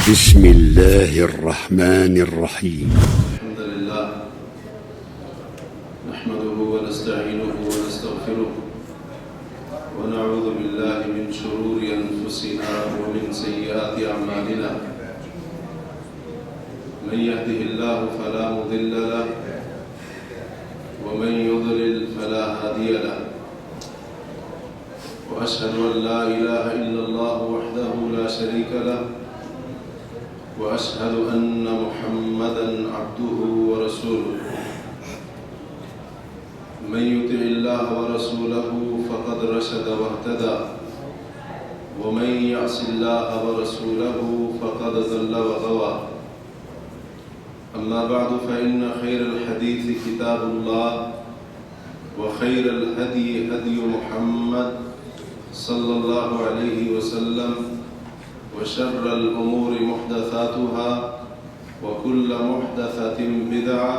بسم الله الرحمن الرحيم. الحمد لله نحمده ونستعينه ونستغفره ونعوذ بالله من شرور أنفسنا ومن سيئات أعمالنا من يهده الله فلا مضل له ومن يضلل فلا هادي له وأشهد أن لا إله إلا الله وحده لا شريك له وأشهد أن محمدًا عبده ورسوله من يطع الله ورسوله فقد رشد واهتدى ومن يعص الله ورسوله فقد ضل وغوى أما بعد فإن خير الحديث كتاب الله وخير الهدي هدي محمد صلى الله عليه وسلم وشر الأمور محدثاتها وكل محدثة بدعة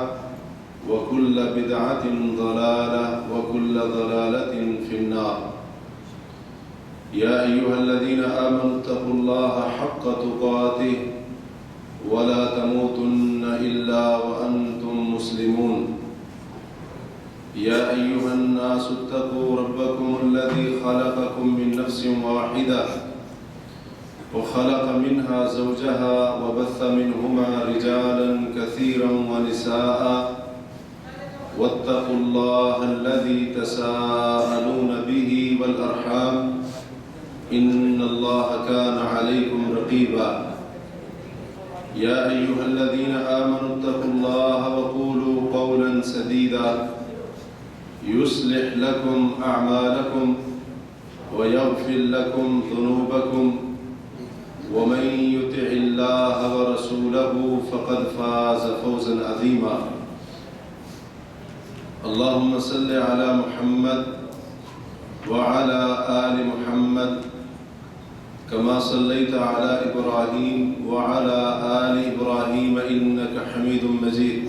وكل بدعة ضلالة وكل ضلالة في النار. يا أيها الذين آمنوا اتقوا الله حق تقاته ولا تموتن إلا وأنتم مسلمون. يا أيها الناس اتقوا ربكم الذي خلقكم من نفس واحدة وخلق منها زوجها وبث منهما رجالا كثيرا ونساء واتقوا الله الذي تساءلون به والأرحام إن الله كان عليكم رقيبا. يا أيها الذين آمنوا اتقوا الله وقولوا قولا سديدا يصلح لكم أعمالكم ويغفر لكم ذنوبكم ومن يطع الله ورسوله فقد فاز فوزا عظيما. اللهم صل على محمد وعلى آل محمد كما صليت على إبراهيم وعلى آل إبراهيم إنك حميد مجيد.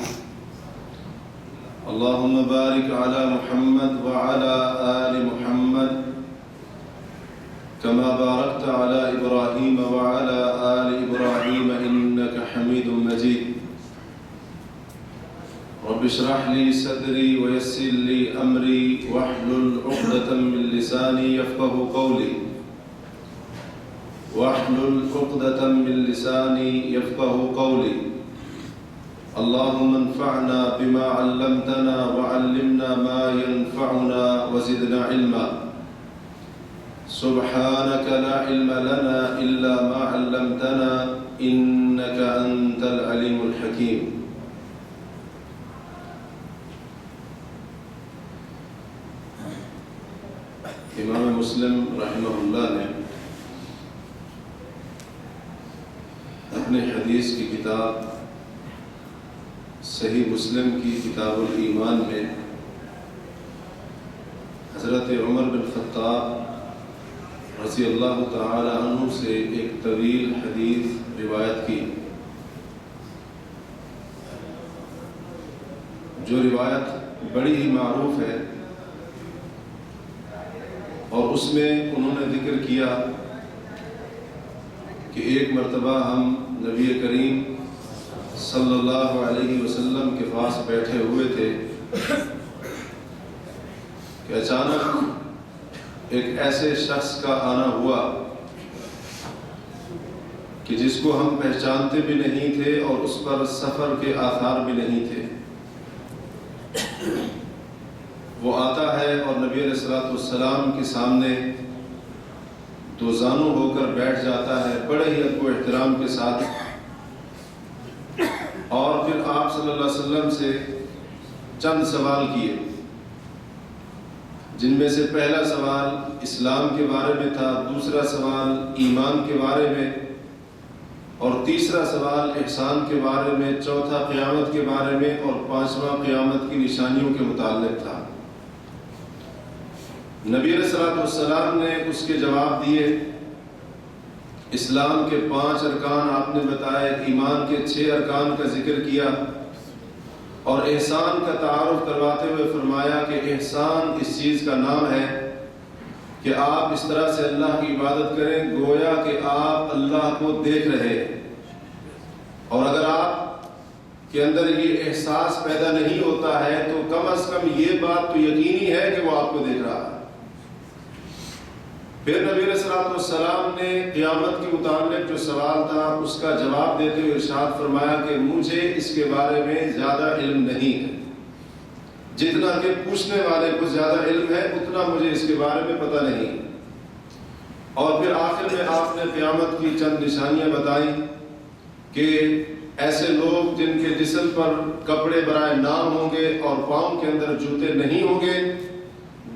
اللهم بارك على محمد وعلى آل محمد كما باركت على إبراهيم وعلى آل إبراهيم إنك حميد مجيد. رب اشرح لي صدري ويسر لي أمري واحلل عقدة من لساني يفقهوا قولي اللهم انفعنا بما علمتنا وعلمنا ما ينفعنا وزدنا علما. سبحانك لا علم لنا إلا ما علمتنا إنك أنت العليم الحكيم. امام مسلم رحمہ اللہ نے اپنے حدیث کی کتاب صحیح مسلم کی کتاب الایمان میں حضرت عمر بن خطاب رضی اللہ تعالی عنہ سے ایک طویل حدیث روایت کی، جو روایت بڑی ہی معروف ہے، اور اس میں انہوں نے ذکر کیا کہ ایک مرتبہ ہم نبی کریم صلی اللہ علیہ وسلم کے پاس بیٹھے ہوئے تھے کہ اچانک ایک ایسے شخص کا آنا ہوا کہ جس کو ہم پہچانتے بھی نہیں تھے اور اس پر سفر کے آثار بھی نہیں تھے۔ وہ آتا ہے اور نبی علیہ الصلوۃ والسلام کے سامنے دو زانو ہو کر بیٹھ جاتا ہے بڑے ہی ادب و احترام کے ساتھ، اور پھر آپ صلی اللہ علیہ وسلم سے چند سوال کیے، جن میں سے پہلا سوال اسلام کے بارے میں تھا، دوسرا سوال ایمان کے بارے میں، اور تیسرا سوال احسان کے بارے میں، چوتھا قیامت کے بارے میں، اور پانچواں قیامت کی نشانیوں کے متعلق تھا۔ نبی علیہ الصلوۃ والسلام نے اس کے جواب دیے۔ اسلام کے 5 ارکان آپ نے بتائے، ایمان کے 6 ارکان کا ذکر کیا، اور احسان کا تعارف کرواتے ہوئے فرمایا کہ احسان اس چیز کا نام ہے کہ آپ اس طرح سے اللہ کی عبادت کریں گویا کہ آپ اللہ کو دیکھ رہے ہیں، اور اگر آپ کے اندر یہ احساس پیدا نہیں ہوتا ہے تو کم از کم یہ بات تو یقینی ہے کہ وہ آپ کو دیکھ رہا ہے۔ پھر نبی علیہ السلام نے قیامت کے متعلق جو سوال تھا اس کا جواب دیتے ہوئے ارشاد فرمایا کہ مجھے اس کے بارے میں زیادہ علم نہیں ہے، جتنا کہ پوچھنے والے کو زیادہ علم ہے اتنا مجھے اس کے بارے میں پتہ نہیں۔ اور پھر آخر میں آپ نے قیامت کی چند نشانیاں بتائی کہ ایسے لوگ جن کے جسم پر کپڑے برائے نام ہوں گے اور پاؤں کے اندر جوتے نہیں ہوں گے،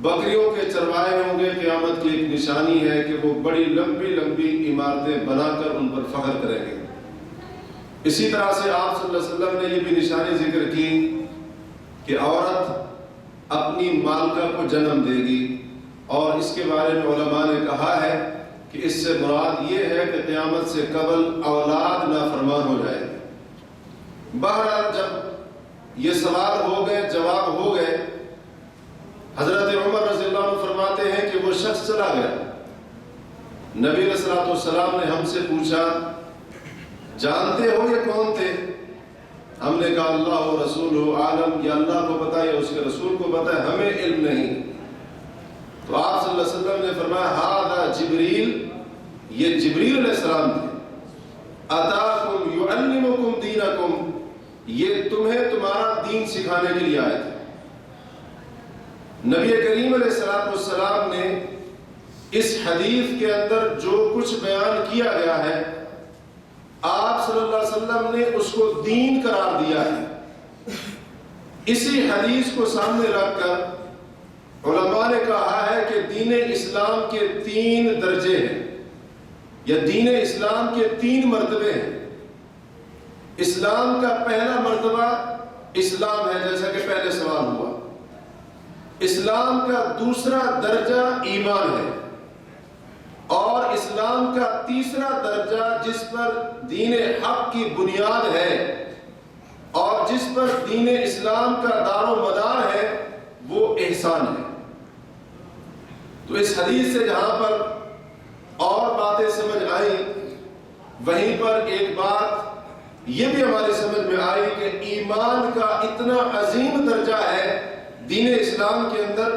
بکریوں کے چروائے ہوں گے۔ قیامت کی ایک نشانی ہے کہ وہ بڑی لمبی لمبی عمارتیں بنا کر ان پر فخر کریں گے۔ اسی طرح سے آپ صلی اللہ علیہ وسلم نے یہ بھی نشانی ذکر کی کہ عورت اپنی مالکہ کو جنم دے گی، اور اس کے بارے میں علماء نے کہا ہے کہ اس سے مراد یہ ہے کہ قیامت سے قبل اولاد نافرمان ہو جائے گی۔ بہرحال جب یہ سوال ہو گئے، جواب ہو گئے، حضرت عمر رضی اللہ عنہ فرماتے ہیں کہ وہ شخص چلا گیا۔ نبی علیہ السلام نے ہم سے پوچھا جانتے ہو یہ کون تھے؟ ہم نے کہا اللہ و رسول عالم، یا اللہ کو پتا یا اس کے رسول کو پتا ہے، ہمیں علم نہیں۔ تو آپ صلی اللہ علیہ وسلم نے فرمایا ہذا جبریل، یہ جبریل علیہ السلام تھے، اتاکم یعلمکم دینکم، یہ تمہیں تمہارا دین سکھانے کے لیے آئے تھے۔ نبی کریم علیہ السلام نے اس حدیث کے اندر جو کچھ بیان کیا گیا ہے، آپ صلی اللہ علیہ وسلم نے اس کو دین قرار دیا ہے۔ اسی حدیث کو سامنے رکھ کر علماء نے کہا ہے کہ دین اسلام کے 3 درجے ہیں، یا دین اسلام کے 3 مرتبے ہیں۔ اسلام کا پہلا مرتبہ اسلام ہے، جیسا کہ پہلے سوال ہوا۔ اسلام کا دوسرا درجہ ایمان ہے، اور اسلام کا تیسرا درجہ جس پر دین حق کی بنیاد ہے اور جس پر دین اسلام کا دار و مدار ہے وہ احسان ہے۔ تو اس حدیث سے جہاں پر اور باتیں سمجھ آئیں، وہیں پر ایک بات یہ بھی ہماری سمجھ میں آئی کہ ایمان کا اتنا عظیم درجہ ہے دین اسلام کے اندر،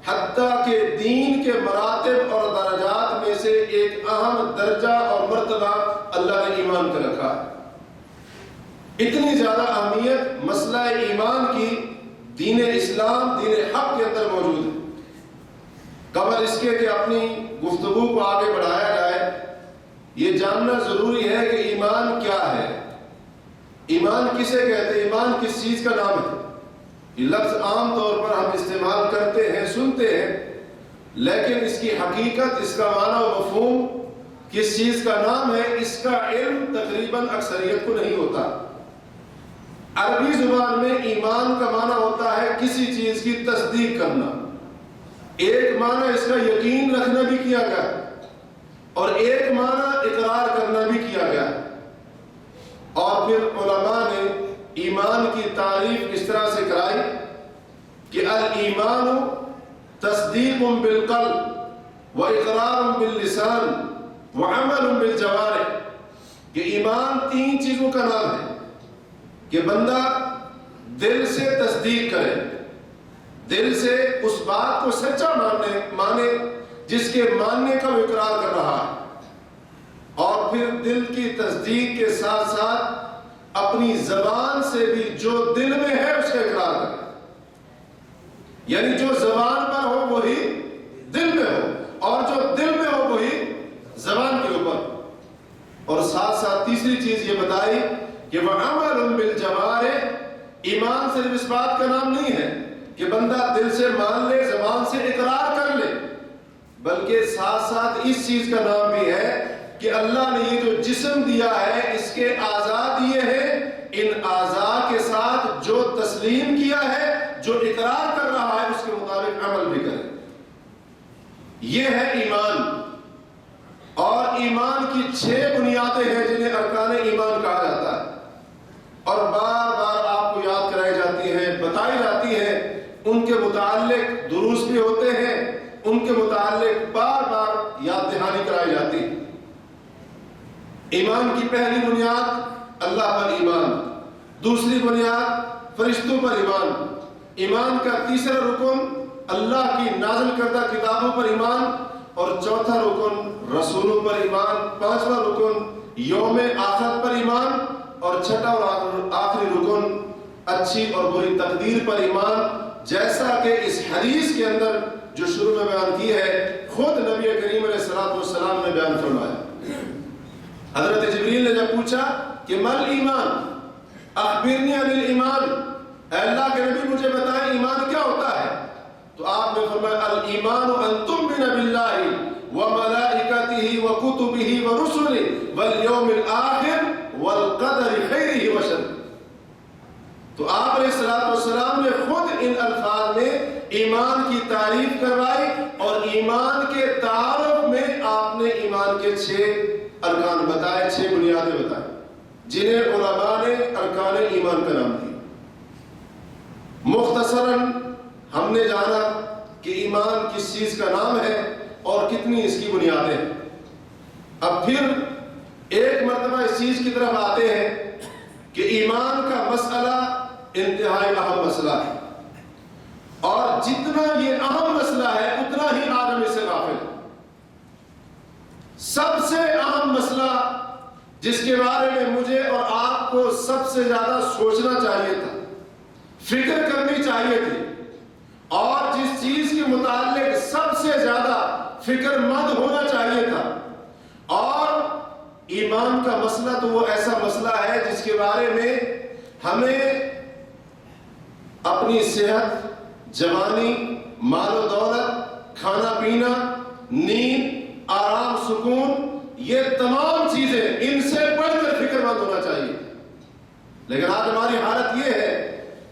حتیٰ کہ دین کے مراتب اور درجات میں سے ایک اہم درجہ اور مرتبہ اللہ نے ایمان کا رکھا ہے۔ اتنی زیادہ اہمیت مسئلہ ایمان کی دین اسلام، دین حق کے اندر موجود ہے۔ قبل اس کے کہ اپنی گفتگو کو آگے بڑھایا جائے، یہ جاننا ضروری ہے کہ ایمان کیا ہے، ایمان کسے کہتے ہیں، ایمان کس چیز کا نام ہے۔ یہ لفظ عام طور پر ہم استعمال کرتے ہیں، سنتے ہیں، لیکن اس کی حقیقت، اس کا معنی و مفہوم کس چیز کا نام ہے، اس کا علم تقریباً اکثریت کو نہیں ہوتا۔ عربی زبان میں ایمان کا معنی ہوتا ہے کسی چیز کی تصدیق کرنا۔ ایک معنی اس کا یقین رکھنا بھی کیا گیا، اور ایک معنی اقرار کرنا بھی کیا گیا۔ اور پھر علماء نے ایمان کی تعریف اس طرح سے کرائی کہ الایمان تصدیق بالقلب و اقرار باللسان و عمل بالجوارح، کہ ایمان 3 چیزوں کا نام ہے کہ بندہ دل سے تصدیق کرے، دل سے اس بات کو سچا مانے جس کے ماننے کا وہ اقرار کر رہا ہے، اور پھر دل کی تصدیق کے ساتھ ساتھ اپنی زبان سے بھی جو دل میں ہے اس کا اقرار کرے، یعنی جو زبان پر ہو وہی دل میں ہو، اور جو دل میں ہو وہی زبان کے اوپر۔ اور ساتھ ساتھ تیسری چیز یہ بتائی کہ وَعَمَلٌ بِالْجَوَارِحِ، ایمان صرف اس بات کا نام نہیں ہے کہ بندہ دل سے مان لے، زبان سے اقرار کر لے، بلکہ ساتھ ساتھ اس چیز کا نام بھی ہے کہ اللہ نے یہ جو جسم دیا ہے اس کے اعضاء دیے ہیں، ان اعضاء کے ساتھ جو تسلیم کیا ہے، جو اقرار کر رہا ہے، اس کے مطابق عمل بھی کرے۔ یہ ہے ایمان۔ اور ایمان کی 6 بنیادیں ہیں جنہیں ارکان ایمان کہا جاتا ہے، اور بار بار آپ کو یاد کرائی جاتی ہیں، بتائی جاتی ہیں، ان کے متعلق دروس بھی ہوتے ہیں، ان کے متعلق بار بار یاد دہانی کرائی جاتی ہے۔ ایمان کی پہلی بنیاد اللہ پر ایمان، دوسری بنیاد فرشتوں پر ایمان، ایمان کا تیسرا رکن اللہ کی نازل کردہ کتابوں پر ایمان، اور چوتھا رکن رسولوں پر ایمان، پانچواں رکن یوم آخرت پر ایمان، اور چھٹا اور آخری رکن اچھی اور بری تقدیر پر ایمان، جیسا کہ اس حدیث کے اندر جو شروع میں بیان کی ہے خود نبی کریم علیہ السلام نے بیان فرمایا۔ حضرت جبریل نے جب پوچھا کہ مل ایمان، اخبرنی عن الایمان، اے اللہ کے نبی مجھے بتائیں ایمان کیا ہوتا ہے، تو آپ نے فرمایا الایمان ان تؤمن باللہ وملائکتہ وکتبہ ورسلہ والیوم الآخر والقدر خیرہ وشرہ۔ تو آپ علیہ السلام نے خود ان الفاظ میں ایمان کی تعریف کروائی، اور ایمان کے تعارف میں آپ نے ایمان کے 6 ارکان بتائے، 6 بنیادیں بتائیں، جنہیں علماء نے ارکان ایمان کا نام دیا۔ مختصراً ہم نے جانا کہ ایمان کس چیز کا نام ہے اور کتنی اس کی بنیادیں ہیں۔ اب پھر ایک مرتبہ اس چیز کی طرف آتے ہیں کہ ایمان کا مسئلہ انتہائی اہم مسئلہ ہے، اور جتنا یہ اہم مسئلہ ہے اتنا ہی آدم اس سے غافل ہے۔ سب سے اہم مسئلہ جس کے بارے میں مجھے اور آپ کو سب سے زیادہ سوچنا چاہیے تھا، فکر کرنی چاہیے تھی، اور جس چیز کے متعلق سب سے زیادہ فکر مند ہونا چاہیے تھا، اور ایمان کا مسئلہ تو وہ ایسا مسئلہ ہے جس کے بارے میں ہمیں اپنی صحت، جوانی، مال و دولت، کھانا پینا، نیند، آرام، سکون، یہ تمام چیزیں ان سے بڑھ کر فکر مند ہونا چاہیے۔ لیکن آج ہماری حالت یہ ہے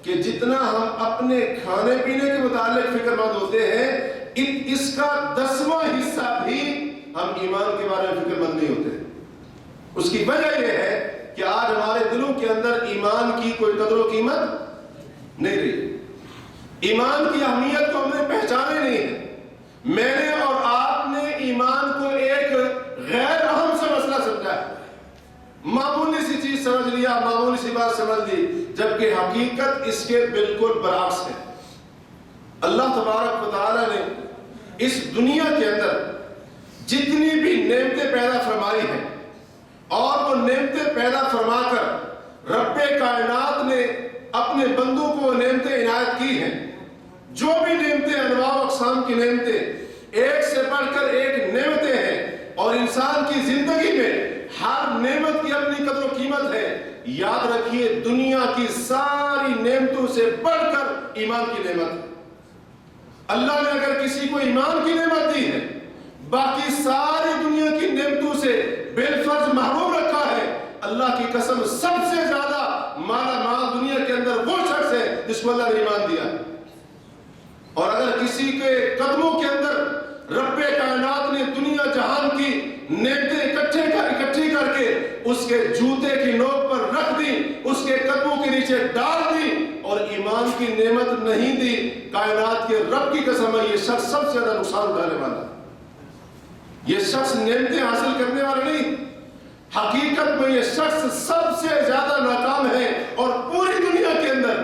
کہ جتنا ہم اپنے کھانے پینے کے متعلق فکر مند ہوتے ہیں، اس کا 10واں حصہ بھی ہم ایمان کے بارے میں فکر مند نہیں ہوتے۔ اس کی وجہ یہ ہے کہ آج ہمارے دلوں کے اندر ایمان کی کوئی قدر و قیمت نہیں رہی، ایمان کی اہمیت کو ہم نے پہچانے نہیں ہے۔ میں نے اور آپ نے ایمان کو ایک غیر اہم سا مسئلہ سمجھا ہے، معمولی سی چیز سمجھ لیا، معمولی سی بات سمجھ لی، جبکہ حقیقت اس کے بالکل برعکس ہے۔ اللہ تبارک و تعالیٰ نے اس دنیا کے اندر جتنی بھی نعمتیں پیدا فرمائی ہیں، اور وہ نعمتیں پیدا فرما کر رب کائنات نے اپنے بندوں کو نعمتیں عنایت کی ہیں۔ جو بھی نعمتیں، انواع و اقسام کی نعمتیں، ایک سے بڑھ کر ایک نعمتیں ہیں، اور انسان کی زندگی میں ہر نعمت کی اپنی قدر و قیمت ہے۔ یاد رکھیے دنیا کی ساری نعمتوں سے بڑھ کر ایمان کی نعمت ہے۔ اللہ نے اگر کسی کو ایمان کی نعمت دی ہے، باقی ساری دنیا کی نعمتوں سے بالفرض محروم رکھا ہے، اللہ کی قسم سب سے زیادہ مالا مال دنیا کے اندر وہ شخص ہے جس کو اللہ نے ایمان دیا۔ اور اگر کسی کے قدموں کے اندر رب کائنات نے دنیا جہان کی نعمتیں اکٹھی کر کے اس کے جوتے کی نوک پر رکھ دی، اس کے قدموں کے نیچے ڈال دی، اور ایمان کی نعمت نہیں دی، کائنات کے رب کی قسم ہے یہ شخص سب سے زیادہ نقصان اٹھانے والا ہے۔ یہ شخص نعمتیں حاصل کرنے والا نہیں، حقیقت میں یہ شخص سب سے زیادہ ناکام ہے، اور پوری دنیا کے اندر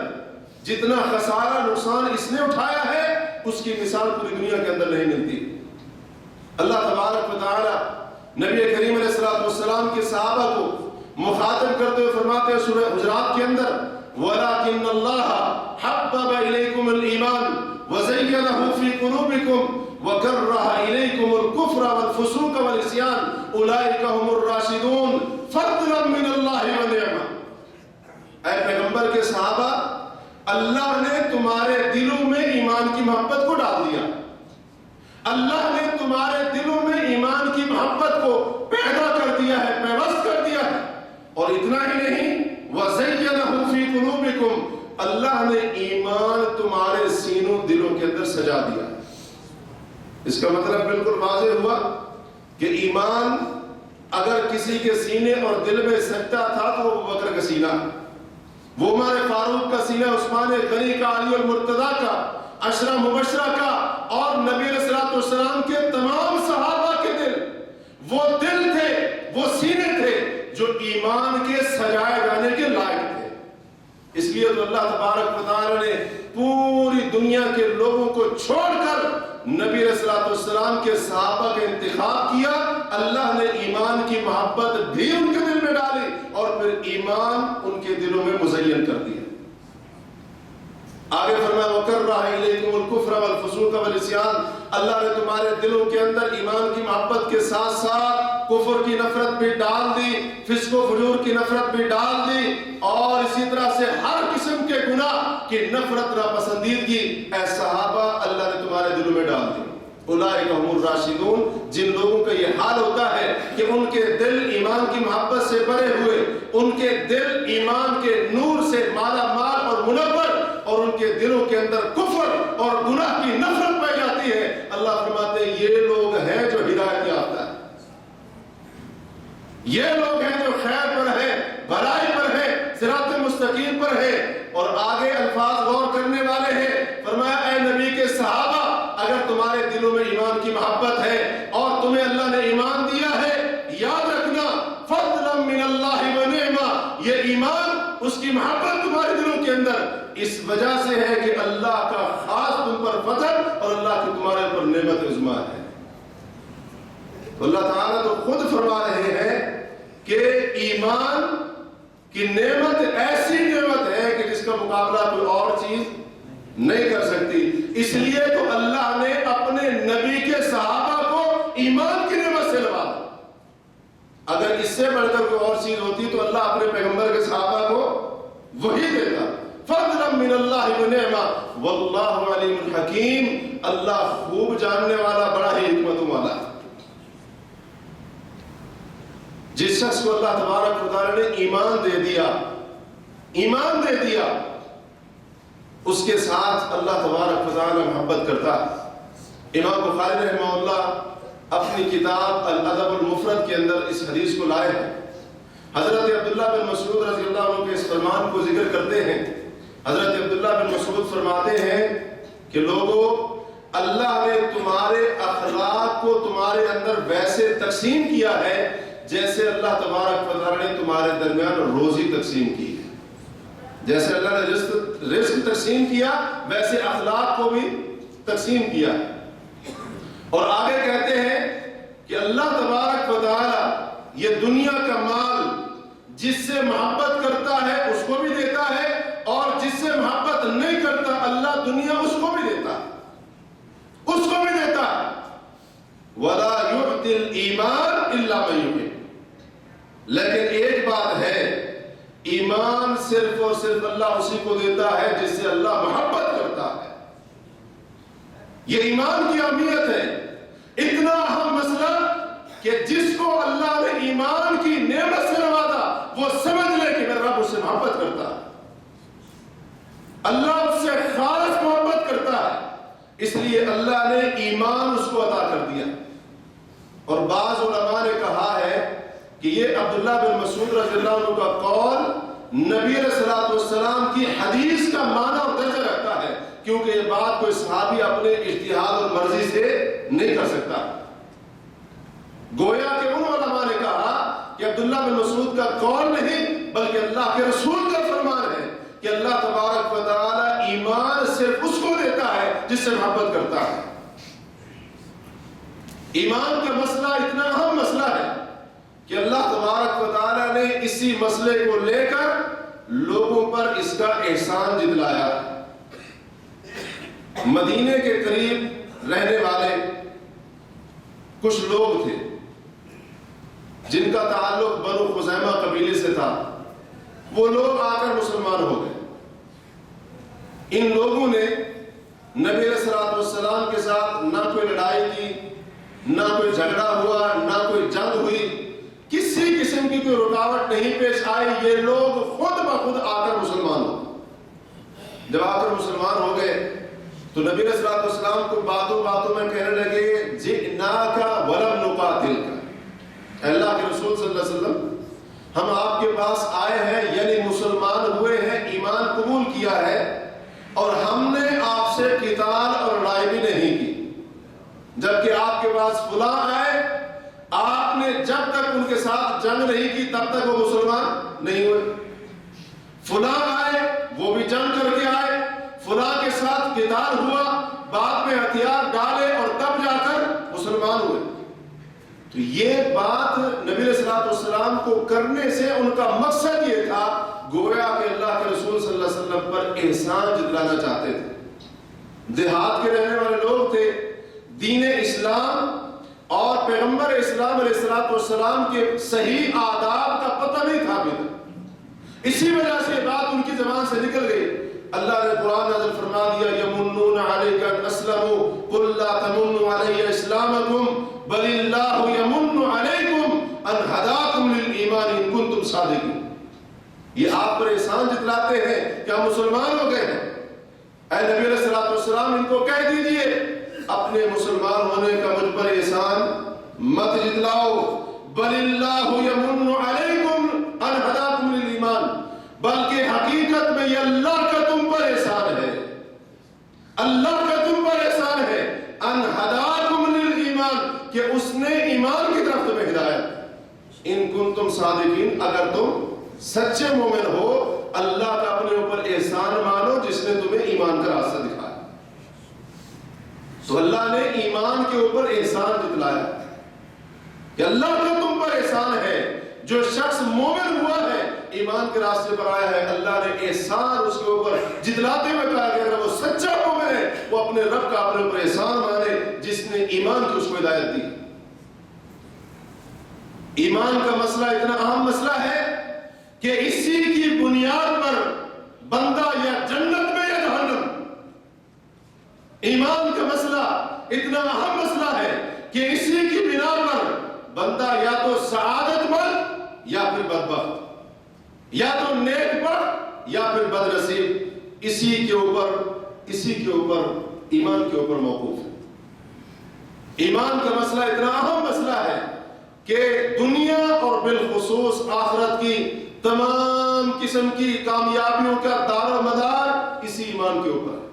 جتنا خسارہ نقصان اس نے اٹھایا ہے اس کی مثال پوری دنیا کے اندر نہیں ملتی۔ اللہ تبارک و تعالی نبی کریم علیہ السلام کے صحابہ کو مخاطب کرتے ہوئے فرماتے ہیں سورہ حجرات کے اندر وَلَكِنَّ اللَّهَ حَبَّبَ إِلَيْكُمُ الْإِيمَانَ وَزَيَّنَهُ فِي قُلُوبِكُمْ وَكَرَّهَ إِلَيْكُمُ الْكُفْرَ وَالْفُسُوقَ وَالْعِصْيَانَ أُولَئِكَ هُمُ الرَّاشِدُونَ فَضْلًا مِّنَ اللَّهِ وَنِعْمَةً۔ اے پیغمبر کے صحابہ، اللہ نے تمہارے دلوں میں ایمان کی محبت کو ڈال دیا، اللہ نے تمہارے دلوں میں ایمان کی محبت کو پیدا کر دیا ہے، پیوست کر دیا ہے، اور اتنا ہی نہیں وَزَيَّنَهُ فِي قُلُوبِكُمْ، اللہ نے ایمان تمہارے سینوں دلوں کے اندر سجا دیا۔ اس کا مطلب بالکل واضح ہوا کہ ایمان اگر کسی کے سینے اور دل میں سجتا تھا تو وہ بکر کا سینہ، وہ عمر فاروق کا سینہ، عثمان غنی کا، علی المرتضیٰ کا، عشرہ مبشرہ کا، اور نبی علیہ السلام کے تمام صحابہ کے دل، وہ دل تھے، وہ سینے تھے جو ایمان کے سجائے جانے کے لائق تھے۔ اس لیے تو اللہ تبارک و تعالیٰ نے پوری دنیا کے لوگوں کو چھوڑ کر نبی علیہ الصلوۃ والسلام کے صحابہ کا انتخاب کیا۔ اللہ نے ایمان کی محبت بھی ان کے دل میں ڈالی اور پھر ایمان ان کے دلوں میں مزین کر دیا۔ آگے فرمایا وَكَرَّهَ إِلَيْكُمُ الْكُفْرَ وَالْفُسُوقَ وَالْعِصْيَانَ، اللہ نے تمہارے دلوں کے اندر ایمان کی محبت کے ساتھ ساتھ کفر کی نفرت بھی ڈال دی، فسق و فجور کی نفرت بھی ڈال دی، اور اسی طرح سے ہر قسم کے گناہ کی نفرت ناپسندیدگی اے صحابہ اللہ نے تمہارے دلوں میں ڈال دی۔ اولئک هم الراشدون، جن لوگوں کا یہ حال ہوتا ہے کہ ان کے دل ایمان کی محبت سے بھرے ہوئے، ان کے دل ایمان کے نور سے مالا مال اور منور، اور ان کے دلوں کے اندر کفر اور گناہ کی نفرت پائی جاتی ہے، اللہ فرماتے ہیں یہ لوگ ہیں جو ہدایت یافتہ ہیں، یہ لوگ ہیں جو خیر پر ہے، بھلائی پر ہے، صراط مستقیم پر ہے۔ اور آگے الفاظ غور کرنے والے ہیں، فرمایا اے نبی کے صحابہ اگر تمہارے دلوں میں ایمان کی محبت ہے اور تمہیں اللہ نے ایمان دیا ہے، یاد رکھنا فضلا من اللہ و نعمہ، یہ ایمان اس کی محبت تمہارے دلوں کے اندر اس وجہ سے ہے کہ اللہ کا خاص تم پر فضل اور اللہ کی تمہارے اوپر نعمت عظمی ہے۔ تو اللہ تعالیٰ تو خود فرما رہے ہیں کہ ایمان کی نعمت ایسی نعمت ہے کہ جس کا مقابلہ کوئی اور چیز نہیں کر سکتی۔ اس لیے تو اللہ نے اپنے نبی کے صحابہ کو ایمان کی نعمت سے نوازا۔ اگر اس سے بڑھ کر کوئی اور چیز ہوتی تو اللہ اپنے پیغمبر کے صحابہ کو وہی دیتا۔ فضلا من اللہ و نعمہ واللہ علیم الحکیم، اللہ خوب جاننے والا، بڑا ہی حکمت والا ہے۔ جس شخص کو اللہ تبارک و تعالی نے ایمان دے دیا، ایمان دے دیا، اس کے ساتھ اللہ تبارک و تعالی محبت کرتا ہے۔ امام بخاری رحمہ اللہ اپنی کتاب الادب المفرد کے اندر اس حدیث کو لائے ہیں۔ حضرت عبداللہ بن مسعود رضی اللہ عنہ کے اس فرمان کو ذکر کرتے ہیں۔ حضرت عبداللہ بن مسعود فرماتے ہیں کہ لوگوں، اللہ نے تمہارے اخلاق کو تمہارے اندر ویسے تقسیم کیا ہے جیسے اللہ تبارک و تعالی نے تمہارے درمیان روزی تقسیم کی ہے۔ جیسے اللہ نے رزق تقسیم کیا ویسے اخلاق کو بھی تقسیم کیا۔ اور آگے کہتے ہیں کہ اللہ تبارک و تعالی یہ دنیا کا مال جس سے محبت کرتا ہے اس کو بھی دیتا ہے، اور جس سے محبت نہیں کرتا اللہ دنیا اس کو بھی دیتا ہے، اس کو بھی دیتا ہے۔ وَلَا يُعْتِ الْإِيمَانِ إِلَّا مَن يُحِبُّ، لیکن ایک بات ہے، ایمان صرف اور صرف اللہ اسی کو دیتا ہے جس سے اللہ محبت کرتا ہے۔ یہ ایمان کی اہمیت ہے، اتنا اہم مسئلہ کہ جس کو اللہ نے ایمان کی نعمت سے نوازا وہ سمجھ لے کہ میرا رب اس سے محبت کرتا ہے، اللہ اس سے خالص محبت کرتا ہے، اس لیے اللہ نے ایمان اس کو عطا کر دیا۔ اور بعض علماء نے کہا ہے کہ یہ عبداللہ بن مسعود رضی اللہ عنہ کا قول نبی علیہ الصلوۃ والسلام کی حدیث کا معنی اور درجہ رکھتا ہے، کیونکہ یہ بات کوئی صحابی اپنے اجتہاد اور مرضی سے نہیں کر سکتا۔ گویا کہ ان علماء نے کہا کہ عبداللہ بن مسعود کا قول نہیں بلکہ اللہ کے رسول کا فرمان ہے کہ اللہ تبارک و تعالی ایمان صرف اس کو دیتا ہے جس سے محبت کرتا ہے۔ ایمان کا مسئلہ اتنا اہم مسئلہ ہے کہ اللہ تبارک و تعالی نے اسی مسئلے کو لے کر لوگوں پر اس کا احسان جتلایا۔ مدینے کے قریب رہنے والے کچھ لوگ تھے جن کا تعلق بنو خزیمہ قبیلے سے تھا، وہ لوگ آ کر مسلمان ہو گئے۔ ان لوگوں نے نبی علیہ الصلوۃ والسلام کے ساتھ نہ کوئی لڑائی کی، نہ کوئی جھگڑا ہوا، نہ کوئی جنگ ہوئی، کسی قسم کی کوئی رکاوٹ نہیں پیش آئی، یہ لوگ خود بخود آ کر مسلمان ہو گئے۔ جب آ کر مسلمان ہو گئے تو نبی علیہ الصلوۃ والسلام کو باتوں باتوں میں کہنے لگے جئناک ولم نقاتلک، اللہ کے رسول صلی اللہ علیہ وسلم ہم آپ کے پاس آئے ہیں، یعنی مسلمان ہوئے ہیں، ایمان قبول کیا ہے، اور ہم نے آپ سے قتال اور لڑائی بھی نہیں کی، جبکہ آپ کے پاس فلاں آئے، آپ نے جب تک ان کے ساتھ جنگ نہیں کی تب تک وہ مسلمان نہیں ہوئے. فلاں آئے وہ بھی جنگ کر کے آئے, فلاں کے ساتھ قتال ہوا, بعد میں ہتھیار ڈالے اور تب جا کر مسلمان ہوئے. تو یہ بات نبی علیہ الصلوۃ والسلام کو کرنے سے ان کا مقصد یہ تھا, گویا کہ اللہ کے رسول صلی اللہ علیہ وسلم پر احسان جتلانا چاہتے تھے. دیہات کے رہنے والے لوگ تھے, دین اسلام اور پیغمبر اسلام علیہ الصلوۃ والسلام کے صحیح آداب کا پتہ نہیں تھا ابھی تک. اسی وجہ سے بات ان کی زبان سے نکل گئی. اللہ نے قرآن نازل فرما دیا, یمنون علیک ان اسلموا قل لا تمنوا علی اسلامکم بل اللہ یمن علیکم ان ہداکم للایمان ان کنتم صادقین. یہ آپ پر احسان جتلاتے ہیں کہ ہم مسلمان ہو گئے ہیں. اے نبی علیہ الصلوۃ والسلام ان کو کہہ دیجئے اپنے مسلمان ہونے کا مجھ پر احسان مت جتلاؤ. بل اللہ یمن علیکم ان ہداکم للایمان, بلکہ حقیقت میں یہ اللہ کا تم پر احسان ہے, اللہ کا تم پر احسان ہے. ان ہداکم للایمان, کہ اس نے ایمان کی طرف تمہیں ہدایت. ان کنتم صادقین, اگر تم سچے مومن ہو اللہ کا اپنے اوپر احسان مانو جس نے تمہیں ایمان کا راستہ دکھایا. تو اللہ نے ایمان کے اوپر احسان جتلایا کہ اللہ کا تم پر احسان ہے. جو شخص مومن ہوا ہے ایمان کے راستے پر آیا ہے, اللہ نے احسان اس کے اوپر جتلاتے ہوئے کہا کہ اگر وہ سچا مومن ہے وہ اپنے رب کا اپنے اوپر احسان مانے جس نے ایمان کی اس کو ہدایت دی. ایمان کا مسئلہ اتنا اہم مسئلہ ہے کہ اسی کی بنیاد پر بندہ یا جنت میں یا جہنم. ایمان کا مسئلہ اتنا اہم مسئلہ ہے کہ اسی کی بنا پر بندہ یا تو سعادت مند یا پھر بدبخت, یا تو نیک بخت یا پھر بدنصیب. اسی کے اوپر ایمان کے اوپر موقوف ہے. ایمان کا مسئلہ اتنا اہم مسئلہ ہے کہ دنیا اور بالخصوص آخرت کی تمام قسم کی کامیابیوں کا دار و مدار اسی ایمان کے اوپر ہے.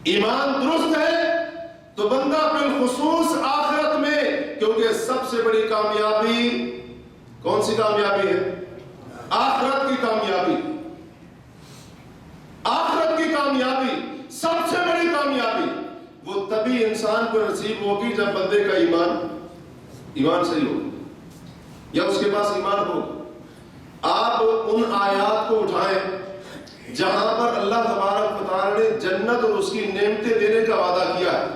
ایمان درست ہے تو بندہ بالخصوص آخرت میں, کیونکہ سب سے بڑی کامیابی کون سی کامیابی ہے؟ آخرت کی کامیابی. آخرت کی کامیابی سب سے بڑی کامیابی وہ تبھی انسان کو نصیب ہوگی جب بندے کا ایمان صحیح ہو یا اس کے پاس ایمان ہو. آپ ان آیات کو اٹھائیں جہاں پر اللہ تبارک و تعالی نے جنت اور اس کی نعمتیں دینے کا وعدہ کیا ہے.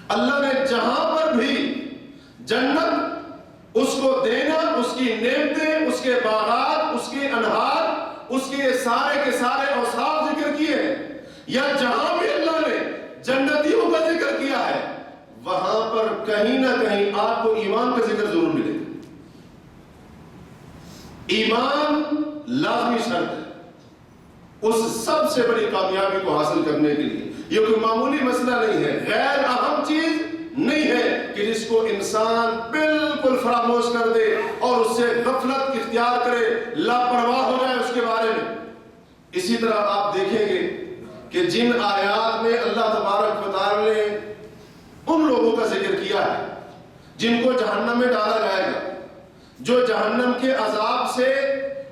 اللہ نے جہاں پر بھی جنت اس کو دینا, اس کی نعمتیں, اس کے باغات, اس کے انہار, اس کے سارے کے سارے اوصاف ذکر کیے ہیں, یا جہاں بھی اللہ نے جنتیوں کا ذکر کیا ہے وہاں پر کہیں نہ کہیں آپ کو ایمان کا ذکر ضرور ملے گا. ایمان لازمی شرط ہے اس سب سے بڑی کامیابی کو حاصل کرنے کے لیے. یہ کوئی معمولی مسئلہ نہیں ہے, غیر اہم چیز نہیں ہے کہ جس کو انسان بالکل فراموش کر دے اور اس سے غفلت اختیار کرے, لاپرواہ ہو جائے اس کے بارے میں. اسی طرح آپ دیکھیں گے کہ جن آیات میں اللہ تبارک و تعالی نے ان لوگوں کا ذکر کیا ہے جن کو جہنم میں ڈالا جائے گا, جو جہنم کے عذاب سے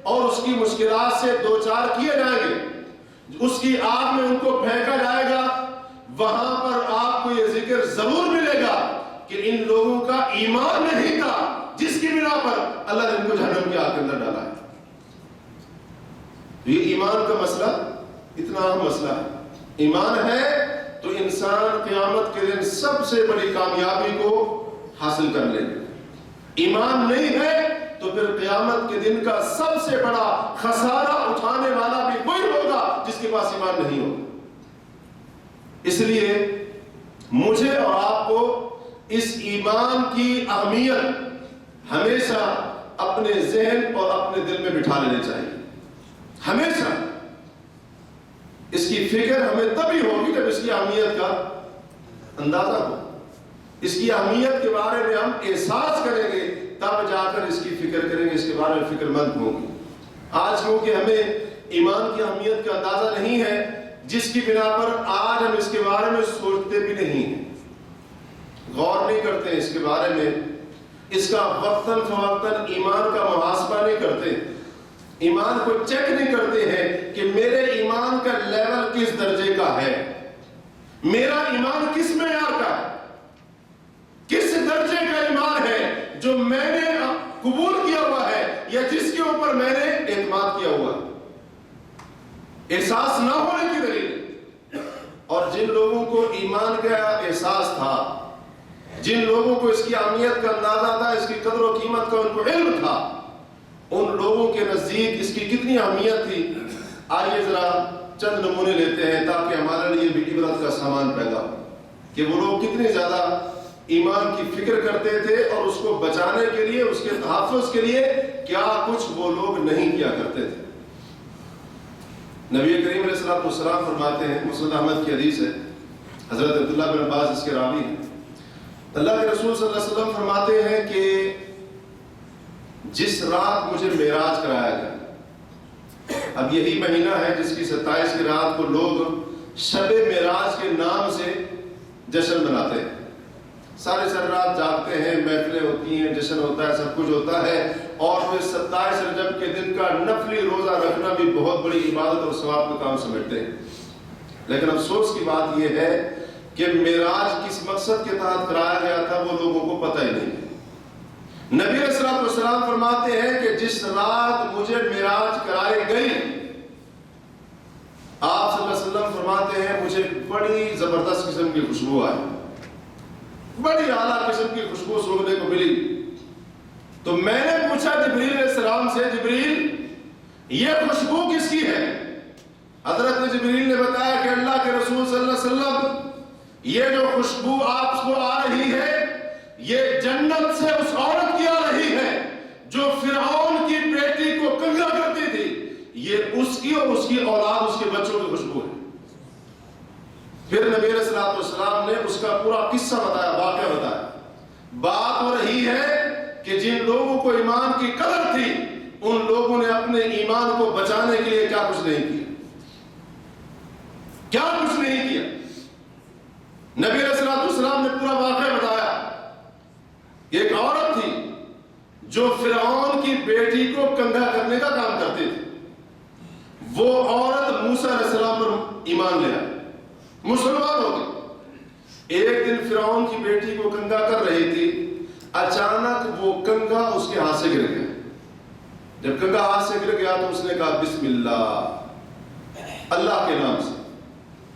اور اس کی مشکلات سے دوچار کیے جائیں گے, اس کی آگ میں ان کو پھینکا جائے گا, وہاں پر آپ کو یہ ذکر ضرور ملے گا کہ ان لوگوں کا ایمان نہیں تھا جس کی بنا پر اللہ نے ان کو جہنم کی آگ کے اندر ڈالا ہے. یہ ایمان کا مسئلہ اتنا اہم مسئلہ ہے. ایمان ہے تو انسان قیامت کے دن سب سے بڑی کامیابی کو حاصل کر لے گا. ایمان نہیں ہے تو پھر قیامت کے دن کا سب سے بڑا خسارہ اٹھانے والا بھی وہی ہوگا جس کے پاس ایمان نہیں ہوگا. اس لیے مجھے اور آپ کو اس ایمان کی اہمیت ہمیشہ اپنے ذہن اور اپنے دل میں بٹھا لینے چاہیے. ہمیشہ اس کی فکر ہمیں تبھی ہوگی جب اس کی اہمیت کا اندازہ ہو, اس کی اہمیت کے بارے میں ہم احساس کریں گے, تب جا کر اس کی فکر کریں گے, اس کے بارے میں فکر مند ہوں گے. آج کیونکہ ہمیں ایمان کی اہمیت کا اندازہ نہیں ہے, جس کی بنا پر آج ہم اس کے بارے میں سوچتے بھی نہیں ہیں, غور نہیں کرتے ہیں اس کے بارے میں, اس کا وقتاً فوقتاً ایمان کا محاسبہ نہیں کرتے، ایمان کو چیک نہیں کرتے ہیں کہ میرے ایمان کا لیول کس درجے کا ہے، میرا ایمان کس معیار کا ہے، کس درجے کا ایمان ہے جو میں نے قبول کیا ہوا ہے یا جس کے اوپر میں نے اعتماد کیا ہوا ہے۔ احساس نہ ہونے کی دلیل، اور جن لوگوں کو ایمان کا احساس تھا، جن لوگوں کو اس کی اہمیت کا اندازہ تھا، اس کی قدر و قیمت کا ان کو علم تھا، ان لوگوں کے نزدیک اس کی کتنی اہمیت تھی۔ آئیے ذرا چند نمونے لیتے ہیں تاکہ ہمارے لیے بھی عبرت کا سامان پیدا ہو کہ وہ لوگ کتنے زیادہ ایمان کی فکر کرتے تھے اور اس کو بچانے کے لیے، اس کے تحفظ کے لیے کیا کچھ وہ لوگ نہیں کیا کرتے تھے۔ نبی کریم علیہ السلام فرماتے ہیں، مسند احمد کی حدیث ہے، حضرت عبداللہ بن عباس اس کے راوی ہیں، اللہ کے رسول صلی اللہ علیہ وسلم فرماتے ہیں کہ جس رات مجھے معراج کرایا گیا، اب یہی مہینہ ہے جس کی 27 کی رات کو لوگ شب معراج کے نام سے جشن مناتے ہیں، سارے رات جاگتے ہیں، محفلیں ہوتی ہیں، جشن ہوتا ہے، سب کچھ ہوتا ہے، اور پھر 27 رجب کے دن کا نفلی روزہ رکھنا بھی بہت بڑی عبادت اور ثواب کا کام سمجھتے ہیں۔ لیکن افسوس کی بات یہ ہے کہ معراج کس مقصد کے تحت کرایا گیا تھا وہ لوگوں کو پتہ ہی نہیں۔ نبی علیہ الصلوۃ والسلام فرماتے ہیں کہ جس رات مجھے معراج کرائی گئی، آپ صلی اللہ علیہ وسلم فرماتے ہیں مجھے بڑی زبردست قسم کی خوشبو آئی، بڑی اعلیٰ قسم کی خوشبو سونگنے کو ملی۔ تو میں نے پوچھا جبریل علیہ السلام سے، جبریل یہ خوشبو کس کی ہے؟ حضرت جبریل نے بتایا کہ اللہ کے رسول صلی اللہ علیہ وسلم یہ جو خوشبو آپ کو آ رہی ہے یہ جنت سے اس عورت کی آ رہی ہے جو فرعون کی بیٹی کو کنگا کرتی تھی، یہ اس کی اور اس کی اولاد، اس کے بچوں کی خوشبو ہے۔ پھر نبی علیہ الصلوۃ والسلام نے اس کا پورا قصہ بتایا، واقعہ بتایا۔ بات ہو رہی ہے کہ جن لوگوں کو ایمان کی قدر تھی ان لوگوں نے اپنے ایمان کو بچانے کے لیے کیا کچھ نہیں کیا، کیا کچھ نہیں کیا۔ نبی علیہ الصلوۃ والسلام نے پورا واقعہ بتایا۔ ایک عورت تھی جو فرعون کی بیٹی کو کنگا کرنے کا کام کرتی تھی، وہ عورت موسیٰ علیہ السلام پر ایمان لے آئی، مسلمان ہو گئی۔ ایک دن فرعون کی بیٹی کو کنگا کر رہی تھی، اچانک وہ کنگا اس کے ہاتھ سے گر گیا۔ جب کنگا ہاتھ سے گر گیا تو اس نے کہا بسم اللہ، اللہ کے نام سے،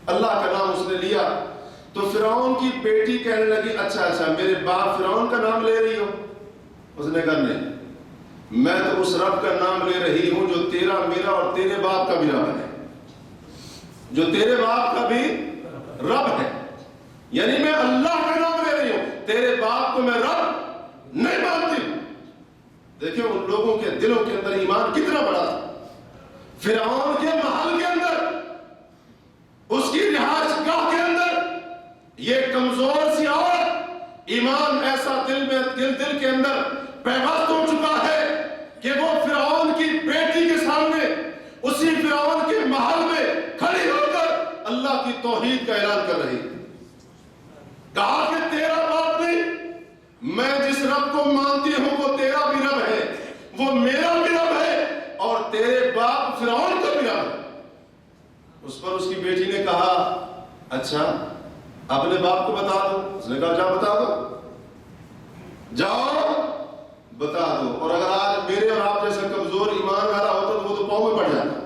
اللہ کا نام اس نے لیا۔ تو فرعون کی بیٹی کہنے لگی اچھا میرے باپ فرعون کا نام لے رہی ہو؟ اس نے کہا نہیں، میں تو اس رب کا نام لے رہی ہوں جو تیرا، میرا اور تیرے باپ کا بھی رب ہے، جو تیرے باپ کا بھی رب ہے، یعنی میں اللہ کا نام لے رہی ہوں، تیرے باپ کو میں رب نہیں مانتی۔ دیکھیں ان لوگوں کے دلوں کے اندر ایمان کتنا بڑا تھا۔ فرعون کے محل کے اندر، اس کی رہائش گاہ کے اندر یہ کمزور سی عورت، ایمان ایسا دل کے اندر پیوست ہو چکا ہے کہ وہ فرعون کی بیٹی کے سامنے، اسی فرعون کے محل میں کھڑی ہو کر اللہ کی توحید کا اعلان کر رہی ہے۔ کہا کہ تیرا باپ نہیں، میں جس رب کو مانتی ہوں وہ تیرا بھی رب ہے، وہ میرا بھی رب ہے، اور تیرے باپ فرعون کا بھی رب ہے۔ اس پر اس کی بیٹی نے کہا اچھا اپنے باپ کو بتا دو۔ اس نے کہا جاؤ بتا دو، جاؤ بتا دو۔ اور اگر آج میرے اور آپ جیسا کمزور ایمان والا ہوتا تو وہ تو پاؤں میں پڑ جاتا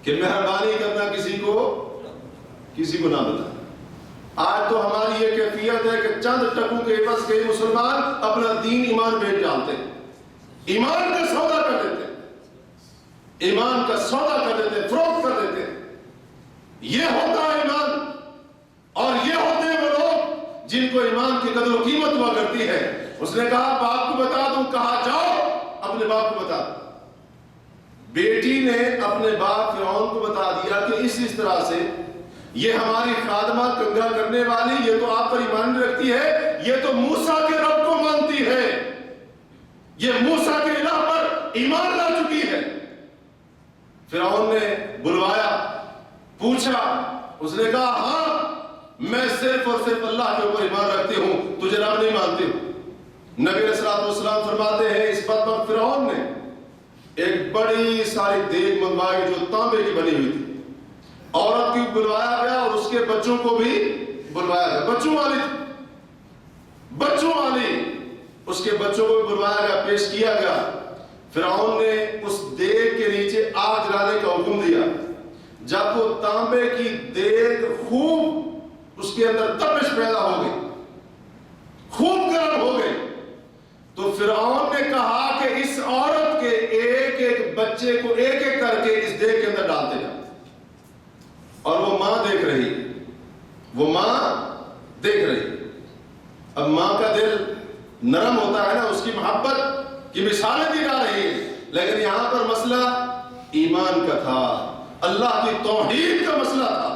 کہ مہربانی کرنا کسی کو نہ بتا۔ آج تو ہماری یہ کیفیت ہے کہ چند ٹکوں کے عوض کئی مسلمان اپنا دین ایمان بیچ ڈالتے ہیں، ایمان کا سودا کر دیتے ہیں، ایمان کا سودا کر دیتے ہیں، فروخت کر دیتے ہیں۔ یہ ہوتا ہے ایمان، اور یہ ہوتے ہیں وہ لوگ جن کو ایمان کی قدر و قیمت ہوا کرتی ہے۔ اس نے کہا باپ کو بتا دوں، کہا جاؤ اپنے باپ کو بتا دو۔ بیٹی نے اپنے باپ فرعون کو بتا دیا کہ اس طرح سے یہ ہماری خادمہ کنگا کرنے والی، یہ تو آپ پر ایمان نہیں رکھتی ہے، یہ تو موسیٰ کے رب کو مانتی ہے، یہ موسیٰ کے الہ پر ایمان لا چکی ہے۔ فرعون نے بلوایا، پوچھا، اس نے کہا ہاں میں صرف اور صرف اللہ کے اوپر ایمان رکھتی ہوں، تجھے رب نہیں مانتی ہوں۔ نبی علیہ الصلوۃ والسلام فرماتے ہیں اس بدبخت فرعون نے ایک بڑی ساری دیگ منگوائی جو تانبے کی بنی ہوئی تھی، عورت کو بلوایا گیا اور اس کے بچوں کو بھی بلوایا گیا، بچوں والی اس کے بچوں کو بھی بلوایا گیا، پیش کیا گیا۔ فرعون نے اس دیگ کے نیچے آگ جلانے کا حکم دیا۔ جب وہ تانبے کی دیگ خوب اس کے اندر تپش پیدا ہو گئی، خوب گرم ہو گئی، تو فرعون نے کہا کہ اس عورت کے ایک ایک بچے کو ایک ایک کر کے اس دیگ کے اندر ڈالتے جا۔ اور وہ ماں دیکھ رہی، اب ماں کا دل نرم ہوتا ہے نا، اس کی محبت کی مثالیں دی جا رہی ہے، لیکن یہاں پر مسئلہ ایمان کا تھا، اللہ کی توحید کا مسئلہ تھا۔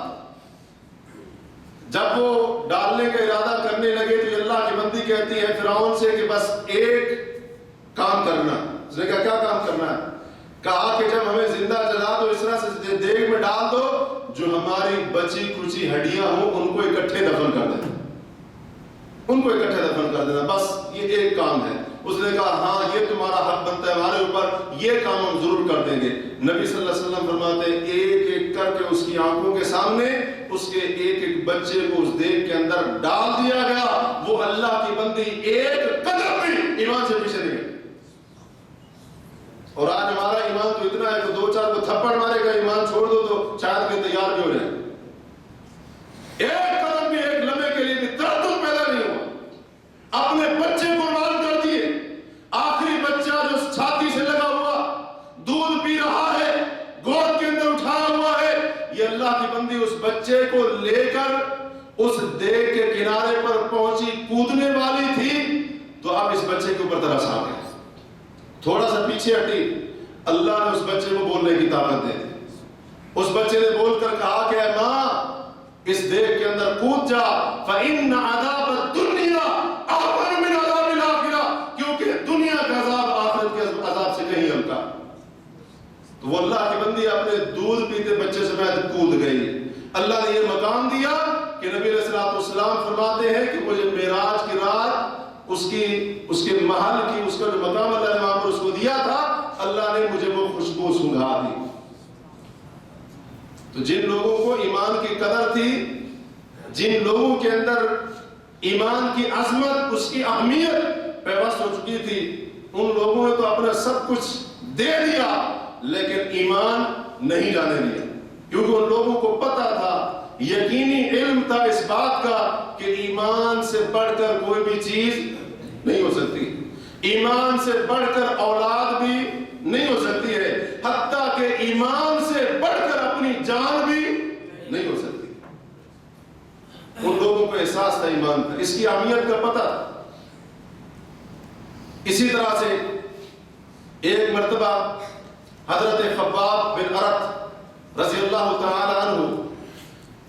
جب وہ ڈالنے کا ارادہ کرنے لگے تو اللہ کی بندی کہتی ہے فرعون سے کہ بس ایک کام کرنا۔ اس نے کہا کیا کام کرنا ہے؟ کہا کہ جب ہمیں زندہ جلا دو، اس طرح سے دیگ میں ڈال دو، جو ہماری بچی کچی ہڈیاں ہوں ان کو اکٹھے دفن کر دینا، بس یہ ایک کام ہے۔ اس نے کہا ہاں یہ تمہارا حق بنتا ہے ہمارے اوپر، یہ کام ہم ضرور کر دیں گے۔ نبی صلی اللہ علیہ وسلم فرماتے ہیں ایک ایک کر کے اس کی آنکھوں کے سامنے اس کے ایک ایک بچے کو اس دیگ کے اندر ڈال دیا گیا۔ وہ اللہ کی بندی ایک قدم بھی ایمان سے پیچھے نہیں گئی۔ اور آج ہمارا ایمان تو اتنا ہے کہ دو چار کو تھپڑ مارے گا، ایمان چھوڑ دو تو شاید کہ تیار بھی ہو جائے، ایک قدم بھی ایک لمحے کے لیے بھی تردد پیدا نہیں ہوا۔ اپنے بچے کو قربان کر دیے، آخری بچہ جو چھاتی سے لگا ہوا دودھ پی رہا ہے، گود کے اندر اٹھایا ہوا ہے، یہ اللہ کی بندی اس بچے کو لے کر اس دیگ کے کنارے پر پہنچی، کودنے والی تھی تو اب اس بچے کے اوپر ترس آ گیا، تھوڑا سا پیچھے ہٹی، اللہ نے اس بچے کو بولنے کی طاقت دے دی۔ اس بچے نے بول کر کہا کہ اے ماں اس دیگ کے اندر کود جا، فَإِنَّ عَذَابَ الدُّنْيَا أَهْوَنُ مِنْ عَذَابِ الْآخِرَةِ، کیونکہ دنیا کا عذاب آخرت کے عذاب سے کہیں ہلکا۔ تو وہ اللہ کی بندی اپنے دودھ پیتے بچے سمیت کود گئی۔ اللہ نے یہ مقام دیا کہ نبی علیہ الصلوۃ والسلام فرماتے ہیں کہ مجھے معراج کی رات اس کے محل کی اس کا جو مقام اللہ نے وہاں پر اس کو دیا تھا، اللہ نے مجھے وہ خوشبو سنگھا دی۔ تو جن لوگوں کو ایمان کی قدر تھی، جن لوگوں کے اندر ایمان کی عظمت، اس کی اہمیت پیوست ہو چکی تھی، ان لوگوں نے تو اپنا سب کچھ دے دیا لیکن ایمان نہیں جانے دیا، کیونکہ ان لوگوں کو پتا تھا، یقینی علم تھا اس بات کا کہ ایمان سے بڑھ کر کوئی بھی چیز نہیں ہو سکتی، ایمان سے بڑھ کر اولاد بھی نہیں ہو سکتی ہے، حتیٰ کہ ایمان سے بڑھ کر اپنی جان بھی نہیں ہو سکتی۔ ان لوگوں کو احساس تھا ایمان کا، اس کی اہمیت کا پتہ تھا۔ اسی طرح سے ایک مرتبہ حضرت خباب بن ارت رضی اللہ تعالی عنہ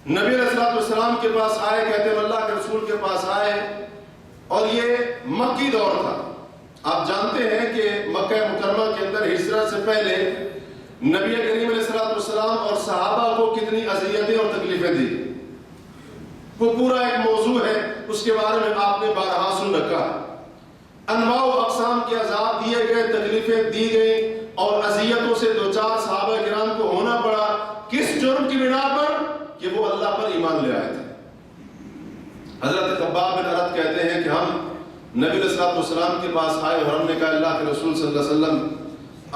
نبی علیہ السلام کے پاس آئے، کہتے ہیں اللہ کے رسول کے پاس آئے، اور یہ مکی دور تھا۔ آپ جانتے ہیں کہ مکہ مکرمہ کے اندر ہجرت سے پہلے نبی کریم علیہ السلام اور صحابہ کو کتنی اذیتیں اور تکلیفیں دی، وہ پورا ایک موضوع ہے، اس کے بارے میں آپ نے بارہا سن رکھا ہے۔ انواع و اقسام کے عذاب دیے گئے، تکلیفیں دی گئی اور اذیتوں سے دو چار صحابہ کرام کو ہونا پڑا، کس جرم کی بنا پر؟ کہ وہ اللہ پر ایمان لے آئے تھے۔ حضرت خباب بن ارت کہتے ہیں کہ ہم نبی علیہ السلام کے پاس آئے اور ہم نے کہا اللہ کے رسول صلی اللہ علیہ وسلم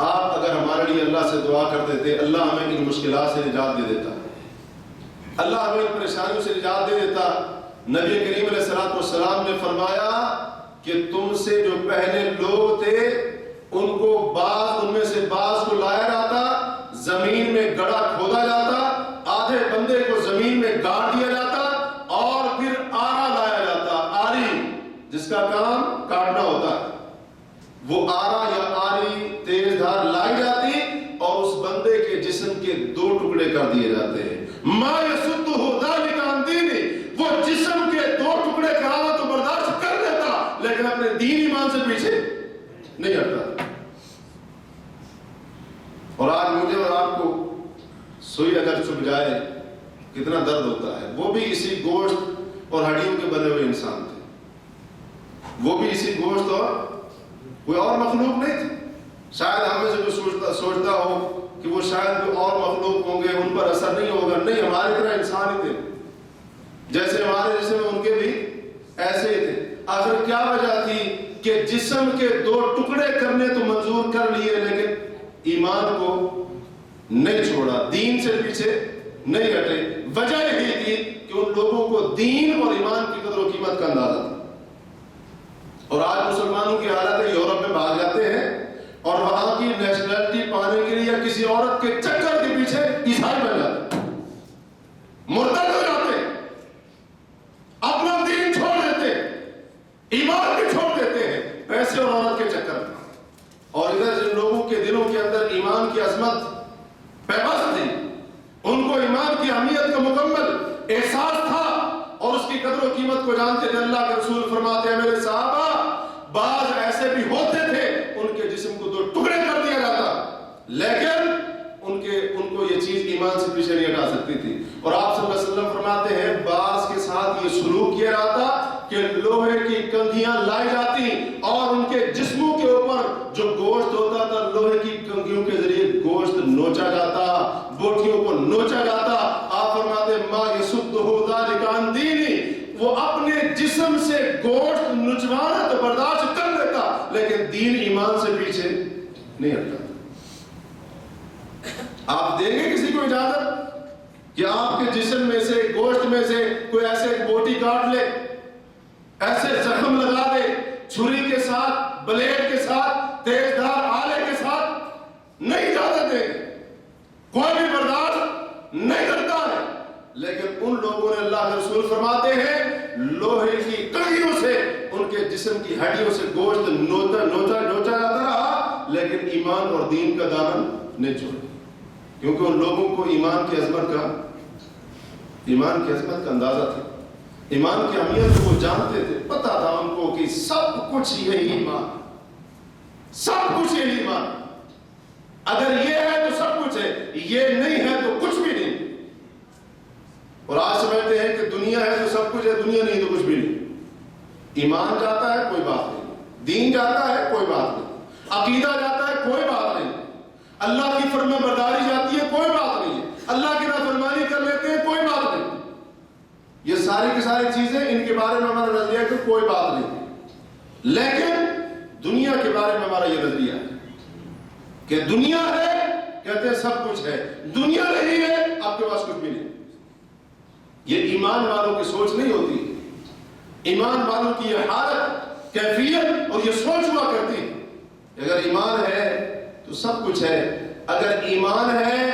آپ اگر ہمارے لیے اللہ سے دعا کر دیتے، اللہ ہمیں ان مشکلات سے نجات دے دیتا، اللہ ہمیں ان پریشانیوں سے نجات دے دیتا۔ نبی کریم علیہ السلام نے فرمایا کہ تم سے جو پہلے لوگ تھے ان کو ان میں سے بعض کو لایا جاتا، زمین میں گڑھا کھودا جاتا، آدھے بندے کو زمین میں گاڑ دیا جاتا اور پھر آرا لایا جاتا، آری جس کا کام کاٹنا ہوتا ہے، وہ آرا یا آری تیز دھار لائی جاتی اور اس بندے کے جسم کے دو ٹکڑے کر دیے جاتے ہیں۔ ما یسدہ ذلک عن دینہ، وہ جسم کے دو ٹکڑے کرانا تو برداشت کر لیتا لیکن اپنے دین ایمان سے پیچھے نہیں ہٹتا۔ اور آج مجھے اور آپ کو سوئی اگر چبھ جائے کتنا درد ہوتا ہے، وہ بھی اسی گوشت اور ہڈیوں کے بنے ہوئے انسان تھے۔ وہ بھی اسی گوشت اور کوئی اور مخلوق نہیں تھی. شاید ہمیں سے کوئی سوچتا ہو کہ وہ شاید کوئی اور مخلوق ہوں گے، ان پر اثر نہیں ہوگا. نہیں، ہماری طرح انسان ہی تھے، جیسے ہمارے جسم ان کے بھی ایسے ہی تھے. آخر کیا وجہ تھی کہ جسم کے 2 ٹکڑے کرنے تو منظور کر لیے، لیکن ایمان کو نہیں چھوڑا، دین سے پیچھے نہیں ہٹے. وجہ یہی تھی کہ ان لوگوں کو دین اور ایمان کی قدر و قیمت کا اندازہ تھا. اور آج مسلمانوں کی حالت ہے، یورپ میں بھاگ جاتے ہیں اور وہاں کی نیشنلٹی پانے کے لیے یا کسی عورت کے چکر کے پیچھے عیسائی بن جاتے، مرتد ہو جاتے، اپنا دین چھوڑ دیتے، ایمان بھی چھوڑ دیتے ہیں پیسے اور عورت کے چکر میں. اور ادھر جن لوگوں کے دلوں کے اندر ایمان کی عظمت پیوست تھی، ان کو ایمان کی اہمیت کا مکمل احساس تھا اور اس کی قدر و قیمت کو جانتے تھے. اللہ کے رسول فرماتے ہیں میرے صحابہ بعض ایسے بھی ہوتے تھے ان کے جسم کو 2 ٹکڑے کر دیا جاتا، لیکن ان کو یہ چیز ایمان سے پیچھے نہیں ہٹا سکتی تھی. اور آپ صلی اللہ علیہ وسلم فرماتے ہیں بعض کے ساتھ یہ سلوک کیا جاتا کہ لوہے کی کنگھیاں لائی جاتی اور ان کے جسموں کے اوپر جو گوشت ہوتا تھا لوہے کی کنگھیوں کے ذریعے گوشت نوچا جاتا، بوٹیوں کو نوچا جاتا. آپ فرماتے ہیں ما یسدہ ذلک عن دینی، وہ اپنے جسم سے گوشت نچوانا تو برداشت کر لیتا لیکن دین ایمان سے پیچھے نہیں ہٹتا. آپ دیں گے کسی کو اجازت کہ آپ کے جسم میں سے گوشت میں سے کوئی ایسے بوٹی کاٹ لے، ایسے زخم لگا دے چھری کے ساتھ، بلیڈ کے ساتھ، تیز دھار آلے کے ساتھ؟ نہیں اجازت دیں گے، کوئی بھی برداشت نہیں کرتا ہے. لیکن ان لوگوں نے اللہ کے رسول فرماتے ہیں لوہے کی کنگھیوں سے ان کے جسم کی ہڈیوں سے گوشت نوچا جاتا رہا لیکن ایمان اور دین کا دامن نہیں چھوڑا، کیونکہ ان لوگوں کو ایمان کی عظمت کا اندازہ تھا، ایمان کی اہمیت کو وہ جانتے تھے. پتہ تھا ان کو کہ سب کچھ یہی ایمان، سب کچھ یہی ایمان، اگر یہ ہے تو سب کچھ ہے، یہ نہیں ہے تو کچھ بھی نہیں. اور آج سمجھتے ہیں کہ دنیا ہے تو سب کچھ ہے، دنیا نہیں تو کچھ بھی نہیں. ایمان جاتا ہے کوئی بات نہیں، دین جاتا ہے کوئی بات نہیں، عقیدہ جاتا ہے کوئی بات نہیں، اللہ کی فرما برداری جاتی ہے کوئی بات نہیں ہے، اللہ کی نافرمانی کر لیتے ہیں کوئی بات نہیں. یہ ساری کی ساری چیزیں ان کے بارے میں ہمارا نظریہ ہے کہ کوئی بات نہیں. لیکن دنیا کے بارے میں ہمارا یہ نظریہ ہے کہ دنیا ہے، کہتے ہیں سب کچھ ہے، دنیا نہیں ہے آپ کے پاس کچھ بھی نہیں. یہ ایمان والوں کی سوچ نہیں ہوتی. ایمان والوں کی یہ حالت، کیفیت اور یہ سوچ ہوا کرتی ہے. اگر ایمان ہے تو سب کچھ ہے، اگر ایمان ہے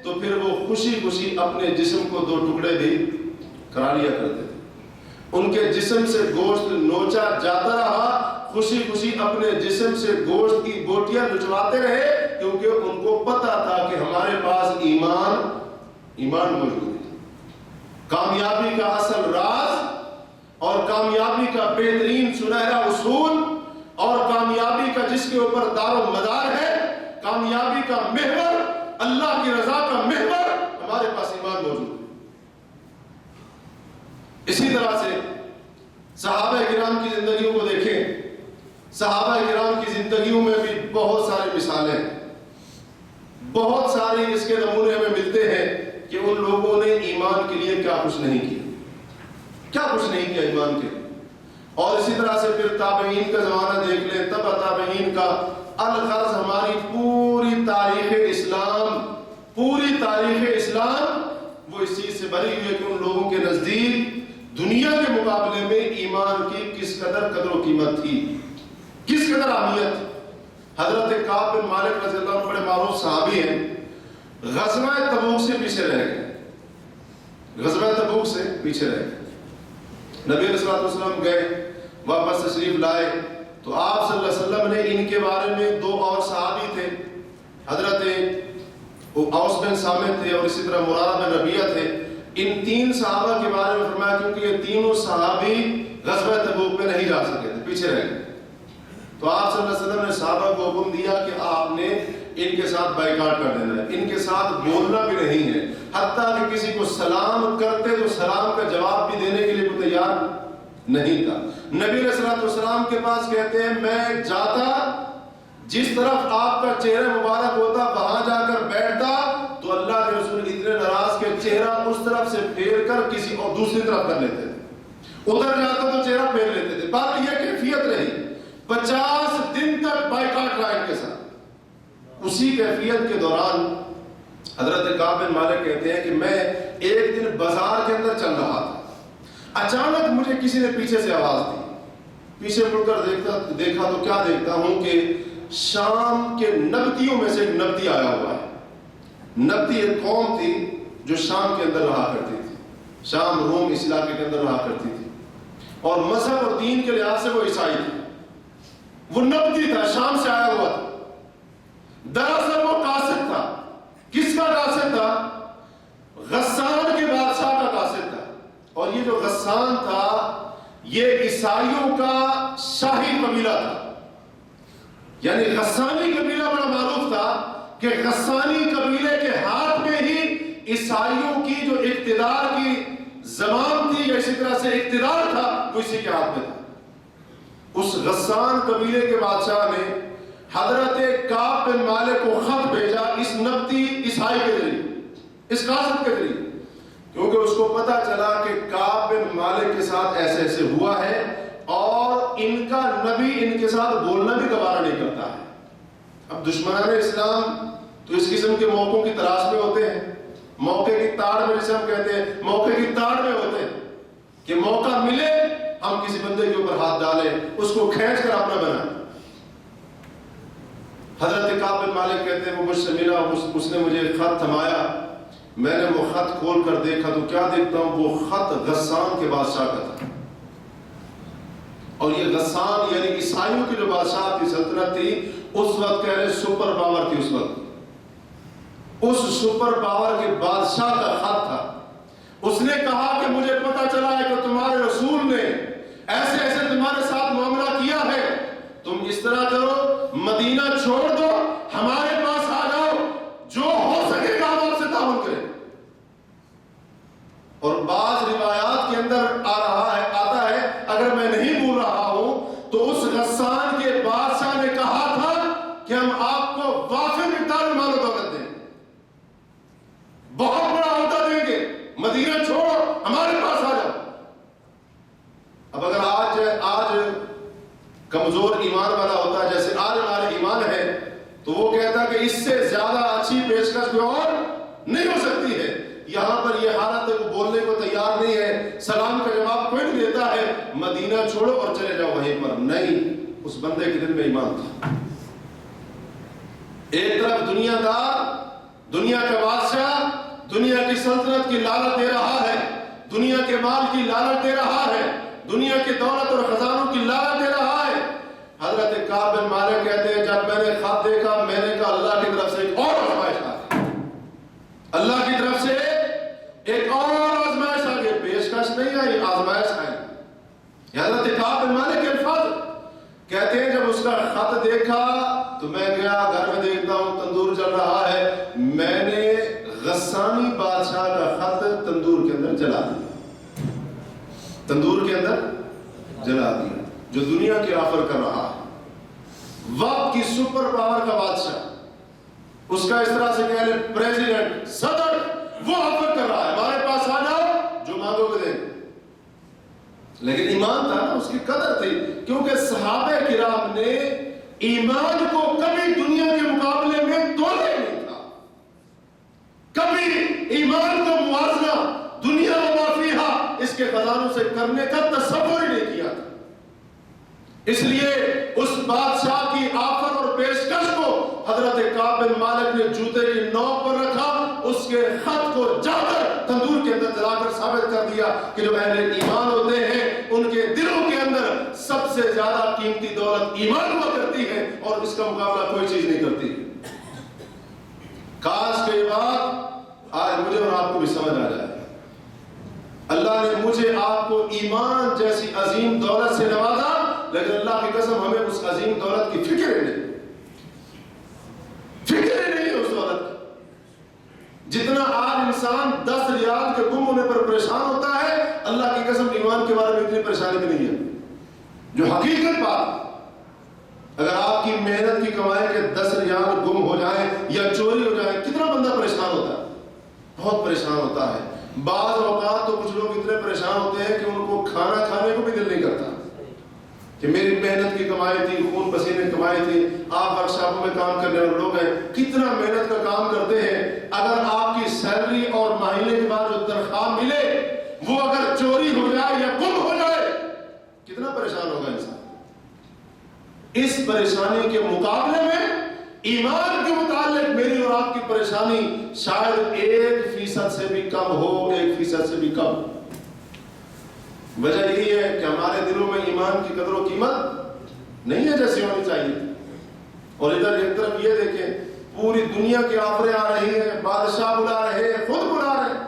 تو پھر وہ خوشی خوشی اپنے جسم کو 2 ٹکڑے بھی کرا لیا کرتے تھے. ان کے جسم سے گوشت نوچا جاتا رہا، خوشی خوشی اپنے جسم سے گوشت کی بوٹیاں نچواتے رہے، کیونکہ ان کو پتا تھا کہ ہمارے پاس ایمان موجود ہے. کامیابی کا اصل راز اور کامیابی کا بہترین سنہرا اصول اور کامیابی کا جس کے اوپر دار و مدار ہے، کامیابی کا محور، اللہ کی رضا کا محور، ہمارے پاس ایمان موجود ہے. اسی طرح سے صحابہ کرام کی زندگیوں کو دیکھیں. صحابہ کرام کی زندگیوں میں بھی بہت ساری مثالیں، بہت سارے اس کے نمونے ہمیں ملتے ہیں کہ ان لوگوں نے ایمان کے لیے کیا کچھ نہیں کیا ایمان کے. اور اسی طرح سے پھر تابعین کا زمانہ دیکھ لیں، تبع تابعین کا. الغرض ہماری پوری تاریخ اسلام وہ اس چیز سے بھری ہوئی ہے کہ ان لوگوں کے نزدیک دنیا کے مقابلے میں ایمان کی کس قدر قدر و قیمت تھی، کس قدر اہمیت. حضرت کعب بن مالک رضی اللہ عنہ بڑے معروف صحابی ہیں، غزوہ تبوک سے پیچھے رہ گئے. نبی علیہ السلام گئے، واپس تشریف لائے تو آپ صلی اللہ علیہ وسلم نے ان کے بارے میں 2 اور صحابی تھے، حضرت اوس بن صامت تھے اور اسی طرح مرارہ بن ربیعہ تھے. ان 3 صحابہ کے بارے میں فرمایا کیونکہ یہ تینوں صحابی غزوہ تبوک میں نہیں جا سکے تھے، پیچھے رہ گئے. تو آپ صلی اللہ علیہ وسلم نے صحابہ کو حکم دیا کہ آپ نے ان کے ساتھ بائیکاٹ کر دینا ہے، ان کے ساتھ بولنا بھی نہیں ہے، حتیٰ کہ کسی کو سلام کرتے تو سلام کا جواب بھی دینے کے لیے وہ تیار نہیں تھا. نبی علیہ الصلوۃ والسلام کے پاس کہتے ہیں میں جاتا جس طرف آپ کا چہرہ مبارک ہوتا وہاں جا کر بیٹھتا تو اللہ کے رسول اتنے ناراض کہ چہرہ اس طرف سے پھیر کر کسی اور دوسری طرف کر لیتے تھے. ادھر جاتا تو چہرہ پھیر لیتے تھے. بات یہ کیفیت رہی 50 دن تک بائیکاٹ رہا ان کے ساتھ. اسی کیفیت کے دوران حضرت کعب بن مالک کہتے ہیں کہ میں ایک دن بازار کے اندر چل رہا تھا. اچانک مجھے کسی نے پیچھے سے آواز دی. پیچھے مڑ کر دیکھا تو کیا دیکھتا ہوں کہ شام کے نبتیوں میں سے ایک نبتی آیا ہوا ہے. نبتی ایک قوم تھی جو شام کے اندر رہا کرتی تھی. شام روم اس علاقے کے اندر رہا کرتی تھی اور مذہب اور دین کے لحاظ سے وہ عیسائی تھی. وہ نبتی تھا, شام سے آیا ہوا تھا. دراصل وہ قاصد تھا. کس کا قاصد تھا؟ غسان کے بادشاہ کا قاصد تھا. اور یہ جو غسان تھا یہ عیسائیوں کا شاہی قبیلہ تھا. یعنی غسانی قبیلہ بڑا معروف تھا کہ غسانی قبیلے کے ہاتھ میں ہی عیسائیوں کی جو اقتدار کی زمان تھی یا اسی طرح سے اقتدار تھا وہ اسی کے ہاتھ میں تھا. اس غسان قبیلے کے بادشاہ نے حضرت کعب بن مالک کو خط بھیجا اس نبتی عیسائی کے ذریعے, اس قاصد کے ذریعے, کیونکہ اس کو پتا چلا کہ کعب بن مالک کے ساتھ ایسے ایسے ہوا ہے اور ان کا نبی ان کے ساتھ بولنا بھی گوارا نہیں کرتا ہے. اب دشمنان اسلام تو اس قسم کے موقعوں کی تلاش میں ہوتے ہیں. موقع کی تاڑ میں جسے ہم کہتے ہیں موقع کی تاڑ میں ہوتے ہیں کہ موقع ملے ہم کسی بندے کے اوپر ہاتھ ڈالیں, اس کو کھینچ کر اپنا بنائیں. حضرت کعب بن مالک کہتے ہیں وہ مجھ سے ملا, اس نے مجھے خط تھمایا. میں نے وہ خط کھول کر دیکھا تو کیا دیکھتا ہوں وہ خط غسان کے بادشاہ کا تھا. اور یہ غسان یعنی عیسائیوں کی جو بادشاہ کی سلطنت تھی اس وقت کہہ رہے سپر پاور تھی. اس وقت اس سپر پاور کے بادشاہ کا خط تھا. اس نے کہا کہ مجھے پتا چلا ہے کہ تمہارے رسول نے ایسے ایسے تمہارے ساتھ معاملہ کیا ہے. تم اس طرح کرو, مدینہ چھوڑ دو, ہمارے پاس آ جاؤ, جو ہو سکے گا ہم آپ سے تعاون کریں. اور بعض روایات کے اندر آتا ہے اگر میں نہیں بھول رہا ہوں تو اس غسان کے بادشاہ نے کہا تھا کہ ہم آپ کو وافر مقدار میں مال و دولت دیں, بہت بڑا عہدہ دیں گے, مدینہ چھوڑو ہمارے پاس آ جاؤ. اب اگر آج کمزور ایمان والا ہوتا جیسے آج ہمارے ایمان ہے تو وہ کہتا کہ اس سے زیادہ اچھی پیشکش کوئی اور نہیں ہو سکتی ہے. یہاں پر یہ حالت ہے وہ بولنے کو تیار نہیں ہے, سلام کا جواب کوئی نہیں دیتا ہے, مدینہ چھوڑو اور چلے جاؤ وہیں پر. نہیں, اس بندے کے دل میں ایمان تھا. ایک طرف دنیا دار, دنیا کا بادشاہ دنیا کی سلطنت کی لالچ دے رہا ہے, دنیا کے مال کی لالچ دے رہا ہے, دنیا کی دولت اور خزانوں کی لالچ دے رہا ہے. حضرت کعب بن مالک کہتے ہیں جب میں نے خط دیکھا میں نے کہا اللہ کی طرف سے ایک اور آزمائش آ گئی, اللہ کی طرف سے ایک اور آزمائش آ گئی. پیشکش نہیں آئی, آزمائش آئی. حضرت کعب بن مالک کے الفاظ کہتے ہیں جب اس کا خط دیکھا تو میں گیا گھر میں دیکھتا ہوں تندور چل رہا ہے. میں نے غسانی بادشاہ کا خط تندور کے اندر جلا دیا, تندور کے اندر جلا دیا. جو دنیا کی آفر کر رہا ہے, وقت کی سپر پاور کا بادشاہ, اس کا اس طرح سے کہہ لیں پریزیڈنٹ, صدر, وہ آفر کر رہا ہے ہمارے پاس آ جاؤ جو مانگو گے دیں. لیکن ایمان تھا نا, اس کی قدر تھی, کیونکہ صحابہ کرام نے ایمان کو کبھی دنیا کے مقابلے میں تولا ہی نہیں تھا. کبھی ایمان کا موازنہ دنیا و ما فیہا اس کے خزانوں سے کرنے کا تصور ہی نہیں کیا تھا. اس لیے اس بادشاہ کی آفر اور پیشکش کو حضرت کعب بن مالک نے جوتے کی نوک پر رکھا, اس کے خط کو جا کر تندور کے اندر جلا کر ثابت کر دیا کہ جو اہل ایمان ہوتے ہیں ان کے دلوں کے اندر سب سے زیادہ قیمتی دولت ایمان ہوا کرتی ہے اور اس کا مقابلہ کوئی چیز نہیں کرتی. کاش کے بعد آج مجھے اور آپ کو بھی سمجھ آ جائے. اللہ نے مجھے آپ کو ایمان جیسی عظیم دولت سے نوازا, لیکن اللہ کی قسم ہمیں اس عظیم دولت کی فکر ہی نہیں, فکر ہی نہیں اس دولت کی. جتنا آج انسان 10 ریال کے گم ہونے پر پریشان ہوتا ہے, اللہ کی قسم ایمان کے بارے میں اتنی پریشانی بھی نہیں ہے. جو حقیقت بات، اگر آپ کی محنت کی کمائی کے 10 ریال گم ہو جائیں یا چوری ہو جائے، کتنا بندہ پریشان ہوتا ہے؟ بہت پریشان ہوتا ہے. بعض اوقات تو کچھ لوگ اتنے پریشان ہوتے ہیں کہ ان کو کھانا کھانے کو بھی دل نہیں کرتا کہ میری محنت کی کمائی تھی، خون پسینے کمائی تھی. آپ ورکشاپوں میں کام کرنے والے لوگ ہیں، کتنا محنت کا کام کرتے ہیں. اگر آپ کی سیلری اور مہینے کے بعد جو تنخواہ ملے وہ اگر چوری ہو جائے یا گم ہو جائے، کتنا پریشان ہوگا انسان. اس پریشانی کے مقابلے میں ایمان کے متعلق میری اور آپ کی پریشانی شاید 1% سے بھی کم ہو، 1% سے بھی کم. وجہ یہی ہے کہ ہمارے دلوں میں ایمان کی قدر و قیمت نہیں ہے جیسی ہونی چاہیے. اور ادھر ایک طرف یہ دیکھیں، پوری دنیا کی آفریں آ رہی ہیں، بادشاہ بلا رہے ہیں، خود بلا رہے ہیں،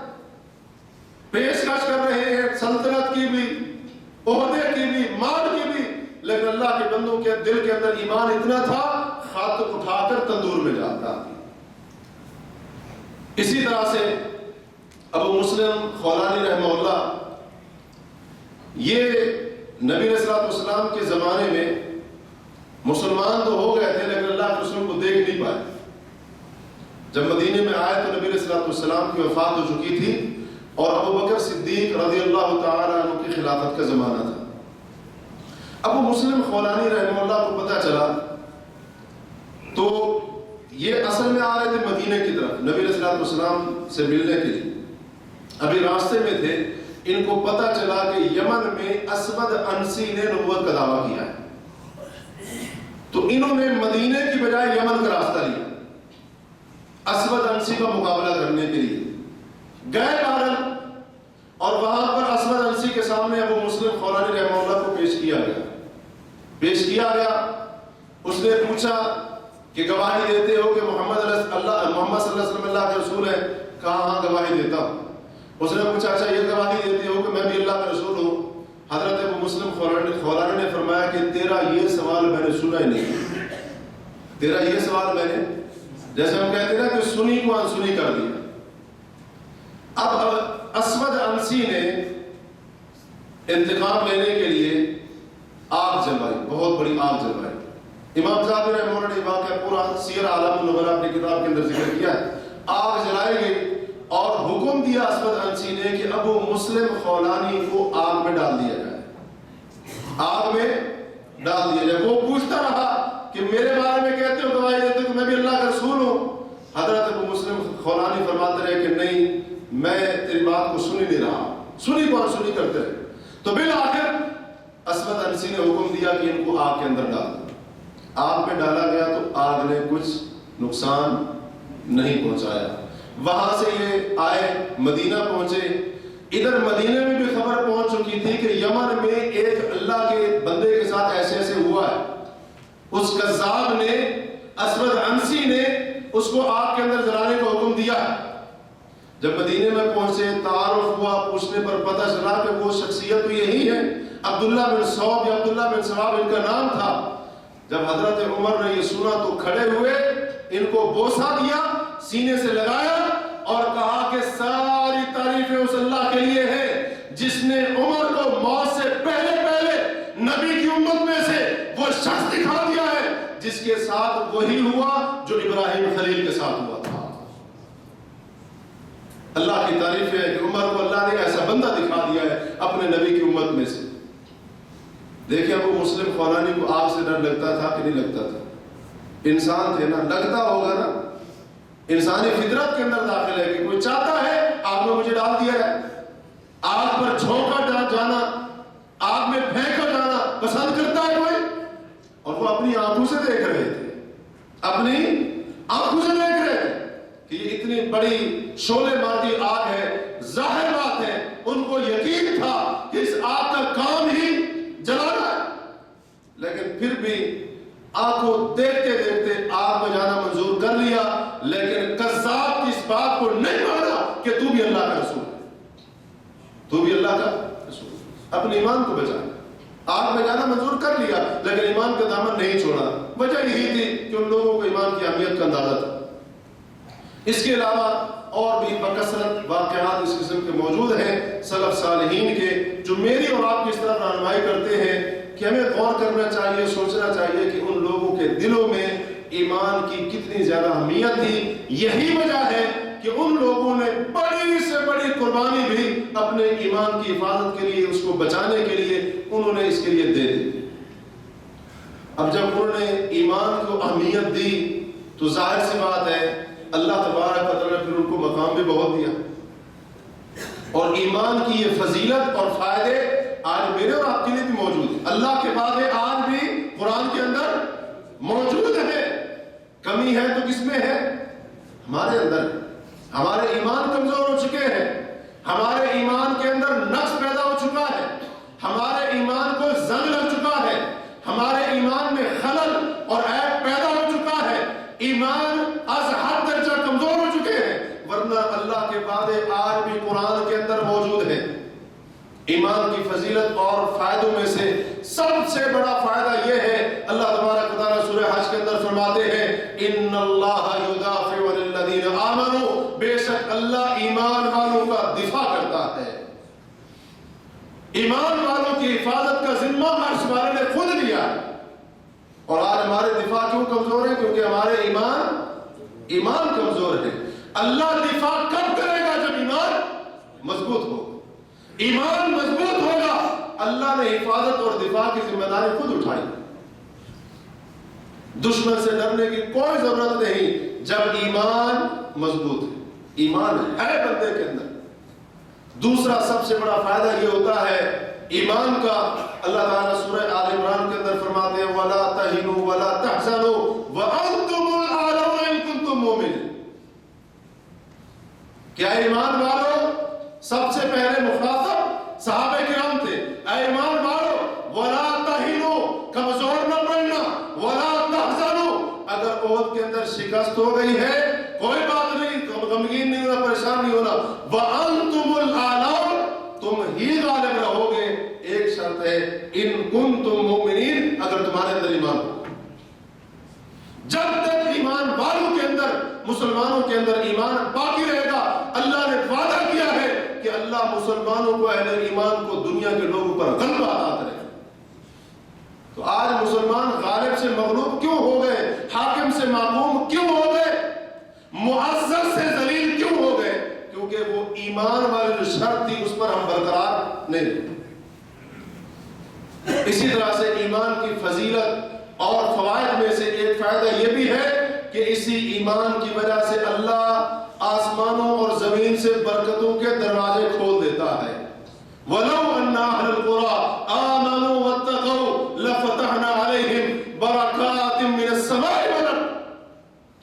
پیشکش کر رہے ہیں، سلطنت کی بھی، عہدے کی بھی، مال کی بھی. لیکن اللہ کے بندوں کے دل کے اندر ایمان اتنا تھا، خط اٹھا کر تندور میں جاتا. اسی طرح سے ابو مسلم خولانی رحمہ اللہ، یہ نبی علیہ السلام کے زمانے میں مسلمان تو ہو گئے تھے لیکن اللہ کے رسول کو دیکھ نہیں پائے. جب مدینے میں آئے تو نبی علیہ السلام کی وفات ہو چکی تھی اور ابو بکر صدیق رضی اللہ تعالی عنہ کی خلافت کا زمانہ تھا. ابو مسلم خولانی رحمہ اللہ کو پتہ چلا تو یہ اصل میں آ رہے تھے مدینے کی طرف نبی علیہ السلام سے ملنے کے لیے. ابھی راستے میں تھے، ان کو پتہ چلا کہ یمن میں اسود انسی نے نبوت کا دعویٰ کیا ہے. تو انہوں نے مدینے کی بجائے یمن کا راستہ لیا اسود انسی کا مقابلہ کرنے کے لیے. گئے بارل اور وہاں پر اسود انسی کے سامنے ابو مسلم خولانی رحمہ اللہ کو پیش کیا گیا. اس نے پوچھا کہ گواہی دیتے ہو کہ محمد صلی اللہ علیہ وسلم اللہ کے رسول ہے؟ کہا ہاں گواہی دیتا ہوں. اس نے پوچھا اچھا یہ گواہی دیتے ہو کہ میں بھی اللہ کا رسول ہوں؟ حضرت ابو مسلم خولانی نے فرمایا کہ تیرا یہ سوال میں نے سنا ہی نہیں. تیرا یہ سوال میں نے، جیسے ہم کہتے ہیں نا کہ سنی کو انسنی کر دیا. اب اسود انسی نے انتقام لینے کے لیے آگ جلوائی، بہت بڑی آگ جلوائی. امام صاحب رحمہ اللہ نے واقعہ پورا سیر اعلام النبلاء اپنی کتاب کے اندر ذکر کیا ہے. آگ جلائی گئی اور حکم دیا اسود انسی نے کہ ابو مسلم خولانی کو آگ میں ڈال دیا جائے. آگ میں ڈال دیا جائے. وہ پوچھتا رہا کہ میرے بارے میں کہتے ہو، گواہی دیتے ہو کہ میں بھی اللہ کا رسول ہوں؟ حضرت ابو مسلم خولانی فرماتے رہے کہ نہیں، میں تیری بات کو سن ہی نہیں رہا، سنی کو سنی کرتے رہے. تو بالآخر اسود انسی نے حکم دیا کہ ان کو آگ کے اندر ڈال دو. آگ میں ڈالا گیا تو آگ نے کچھ نقصان نہیں پہنچایا. وہاں سے یہ آئے، مدینہ پہنچے. ادھر مدینہ میں بھی خبر پہنچ چکی تھی کہ یمن میں ایک اللہ کے بندے کے ساتھ ایسے ایسے ہوا ہے. اس کذاب نے، اسود انسی نے اس کو آگ کے اندر جلانے کا حکم دیا. جب مدینے میں پہنچے، تعارف ہوا، پوچھنے پر پتہ چلا کہ وہ شخصیت تو یہی ہے، عبداللہ بن صوب یا عبداللہ بن ثواب ان کا نام تھا. جب حضرت عمر نے یہ سنا تو کھڑے ہوئے، ان کو بوسہ دیا، سینے سے لگایا اور کہا کہ ساری تعریفیں اس اللہ کے لیے ہیں جس نے عمر کو موت سے پہلے نبی کی امت میں سے وہ شخص دکھا دیا ہے جس کے ساتھ وہی ہوا جو ابراہیم خلیل کے ساتھ ہوا تھا. اللہ کی تعریف ہے کہ عمر کو اللہ نے ایسا بندہ دکھا دیا ہے اپنے نبی کی امت میں سے. دیکھیں ابو مسلم خولانی کو آگ سے ڈر لگتا تھا کہ نہیں لگتا تھا؟ انسان تھے نا، لگتا ہوگا نا. انسانی فطرت کے اندر داخل ہے کہ کوئی چاہتا ہے آگ میں مجھے ڈال دیا جائے. آگ پر جھونکا جانا، آگ میں پھینکا جانا پسند کرتا ہے کوئی؟ اور وہ اپنی آنکھوں سے دیکھ رہے تھے، اپنی آنکھوں سے دیکھ رہے تھے کہ یہ اتنی بڑی شعلے مارتی آگ ہے. ظاہر بات ہے ان کو یقین تھا کہ اس آگ کا کام ہی جلانا ہے، لیکن پھر بھی آنکھوں دیکھتے دیکھتے آگ میں جانا منظور کر لیا. لیکن قذاب کی اس بات کو نہیں مانا کہ تو بھی اللہ کا رسول ہے، تو بھی اللہ کا رسول ہے. اپنے ایمان کو بچانا، آگ میں جانا منظور کر لیا لیکن ایمان کا دامن نہیں چھوڑا. وجہ یہی تھی کہ ان لوگوں کو ایمان کی اہمیت کا اندازہ تھا. اس کے علاوہ اور بھی بکثرت واقعات اس قسم کے موجود ہیں سلف صالحین کے، جو میری اور آپ کی اس طرف رہنمائی کرتے ہیں کہ ہمیں غور کرنا چاہیے، سوچنا چاہیے کہ ان لوگوں کے دلوں میں ایمان کی کتنی زیادہ اہمیت تھی۔ یہی وجہ ہے کہ ان لوگوں نے بڑی سے بڑی قربانی بھی اپنے ایمان کی حفاظت کے لیے، اس کو بچانے کے لیے انہوں نے اس کے لیے دے دی۔ اب جب انہوں نے ایمان کو اہمیت دی تو ظاہر سی بات ہے اللہ تبارک و تعالیٰ نے پھر ان کو مقام بھی بہت دیا، اور ایمان کی یہ فضیلت اور فائدے آج میرے اور آپ کے لیے بھی موجود ہیں۔ اللہ کے وعدے آج بھی قرآن کے اندر موجود ہے۔ کمی ہے تو کس میں ہے؟ ہمارے اندر۔ ہمارے ایمان کمزور ہو چکے ہیں، ہمارے ایمان کے اندر نقص پیدا ہو چکا ہے، ہمارے ایمان کو زنگ لگ چکا ہے، ہمارے ایمان میں خلل اور عیب پیدا ہو چکا ہے، ایمان از حد درجہ کمزور ہو چکے ہیں، ورنہ اللہ کے وعدے آج بھی قرآن کے اندر موجود ہیں۔ ایمان کی فضیلت اور فائدوں میں سے سب سے بڑا فائدہ یہ ہے، اللہ تبارک و تعالیٰ سورہ حج کے اندر فرماتے ہیں ان اللہ یدافع عن الذین آمنوا، بے شک اللہ ایمان والوں کا دفاع کرتا ہے۔ ایمان والوں کی حفاظت کا ذمہ عرش والے نے خود لیا، اور آج ہمارے دفاع کیوں کمزور ہے؟ کیونکہ ہمارے ایمان کمزور ہے۔ اللہ دفاع کب کرے گا؟ جب ایمان مضبوط ہو۔ ایمان مضبوط ہوگا، اللہ نے حفاظت اور دفاع کی ذمہ داری خود اٹھائی۔ دشمن سے ڈرنے کی کوئی ضرورت نہیں جب ایمان مضبوط ہے، ایمان ہے بندے کے اندر۔ دوسرا سب سے بڑا فائدہ یہ ہوتا ہے ایمان کا، اللہ تعالیٰ سورہ آل عمران کے اندر فرماتے ہیں وَلَا تَهِنُوا وَلَا تَحْزَنُوا وَأَنْتُمُ الْأَعْلَوْنَ إِن كُنتُم مُؤْمِنِينَ۔ کیا ایمان والو؟ سب سے پہلے مخاطب صحابہ کرام تھے۔ اے ایمان والو وَلَا تَهِنُوا، کمزور نہ پڑنا، وَلَا تَحْزَنُوا، اگر عہد کے اندر شکست ہو گئی ہے کوئی بات نہیں، غمگین نہیں ہونا، پریشان نہیں ہونا، وَأَنْتُمُ الْأَعْلَوْنَ، تم ہی غالب رہو گے۔ ایک شرط ہے ان کنتم مؤمنین، اگر تمہارے اندر ایمان ہو۔ جب تک ایمان والوں کے اندر، مسلمانوں کے اندر ایمان باقی رہے گا، اللہ نے وعدہ کیا ہے کہ اللہ مسلمانوں کو، اہل ایمان کو دنیا کے لوگوں پر غلبہ عطا کرے گا۔ تو آج مسلمان غالب سے مغلوب کیوں ہو گئے؟ حاکم سے معموم کیوں ہو گئے؟ معزز سے ذلیل کیوں ہو گئے؟ کیونکہ وہ ایمان والی جو شرط تھی اس پر ہم برقرار نہیں۔ اسی طرح سے ایمان کی فضیلت اور فوائد میں سے ایک فائدہ یہ بھی ہے کہ اسی ایمان کی وجہ سے اللہ آسمانوں اور زمین سے برکتوں کے دروازے کھول دیتا ہے۔ وَلَوْ أَنَّ أَهْلَ الْقُرَىٰ آمَنُوا وَاتَّقَوْا لَفَتَحْنَا عَلَيْهِمْ بَرَكَاتٍ مِّنَ السَّمَاءِ وَالْأَرْضِ،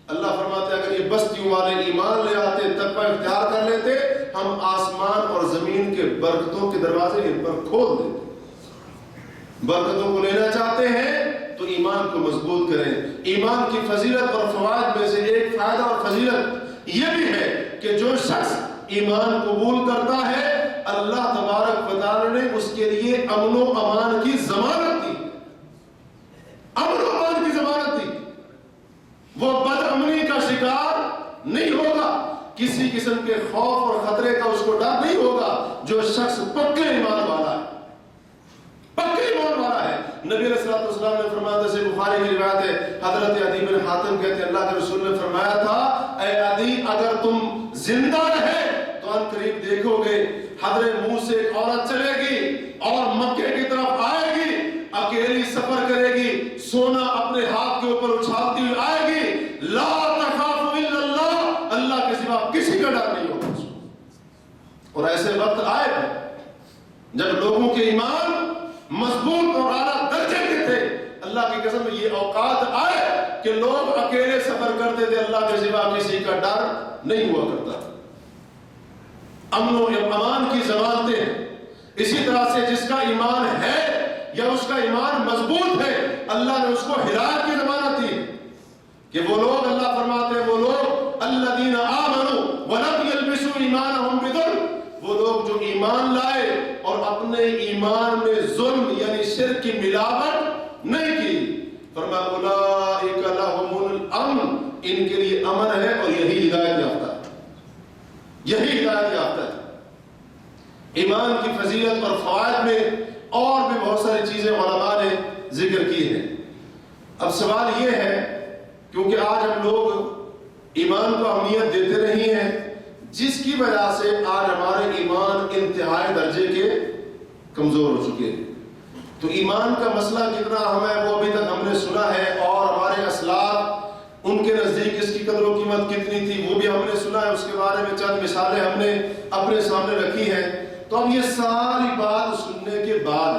اللہ فرماتے ہیں اگر یہ بستیوں والے ایمان لے آتے، تقوی اختیار کر لیتے، ہم آسمان اور زمین کے برکتوں کے دروازے ان پر کھول دیتے۔ برکتوں کو لینا چاہتے ہیں تو ایمان کو مضبوط کریں۔ ایمان کی فضیلت اور فوائد میں سے ایک فائدہ اور فضیلت یہ بھی ہے کہ جو شخص ایمان قبول کرتا ہے اللہ تبارک و تعالی نے اس کے لیے امن و امان کی ضمانت دی، امن و امان کی ضمانت دی۔ وہ بد امنی کا شکار نہیں ہوگا، کسی قسم کے خوف اور خطرے کا اس کو ڈر نہیں ہوگا۔ جو شخص پکے ایمان والا ہے، پکے ایمان والا ہے، نبی علیہ الصلوۃ والسلام نے فرمایا، جیسے بخاری کی روایت ہے، حضرت عدی بن حاتم کہتے ہیں اللہ کے رسول نے فرمایا تھا اے عدی اگر تم زندہ رہے تو ان قریب دیکھو گے حضرت منہ سے ایک عورت چلے گی اور مکے کی طرف آئے گی، اکیلی سفر کرے گی، سونا اپنے ہاتھ کے اوپر اچھالتی ہوئی آئے گی، لا تخاف الا اللہ، اللہ کے سوا کسی کا ڈر نہیں ہوگا۔ اور ایسے وقت آئے جب لوگوں کے ایمان مضبوط اور اعلیٰ درجے کے تھے، اللہ کی قسم یہ اوقات آئے کہ لوگ اکیلے سفر کرتے تھے، اللہ کے سوا کسی کا ڈر نہیں ہوا کرتا۔ امن و امان کی ضمانتیں ہیں۔ اسی طرح سے جس کا ایمان ہے یا اس کا ایمان مضبوط ہے، اللہ نے اس کو ہدایت کی ضمانت دی کہ وہ لوگ، اللہ فرماتے ہیں وہ لوگ الذین آمنوا ولم یلبسوا ایمانہم بظلم، وہ لوگ جو ایمان لائے اور اپنے ایمان میں ظلم یعنی شرک کی ملاوٹ نہیں کی، فرمایا اولئک لہم الامن، ان کے لیے امن ہے اور یہی ہدایت یافتہ۔ ایمان کی فضیلت اور فوائد میں اور بھی بہت ساری چیزیں علماء نے ذکر کی ہیں۔ اب سوال یہ ہے، کیونکہ آج ہم لوگ ایمان کو اہمیت دیتے نہیں ہیں، جس کی وجہ سے آج ہمارے ایمان انتہائی درجے کے کمزور ہو چکے ہیں۔ تو ایمان کا مسئلہ کتنا اہم ہے وہ ابھی تک ہم نے سنا ہے، اور ہمارے اسلاف ان کے نزدیک اس کی قدر و قیمت کتنی تھی وہ بھی ہم نے سنا ہے، اس کے بارے میں چند مثالیں ہم نے اپنے سامنے رکھی ہیں۔ تو اب یہ ساری بات سننے کے بعد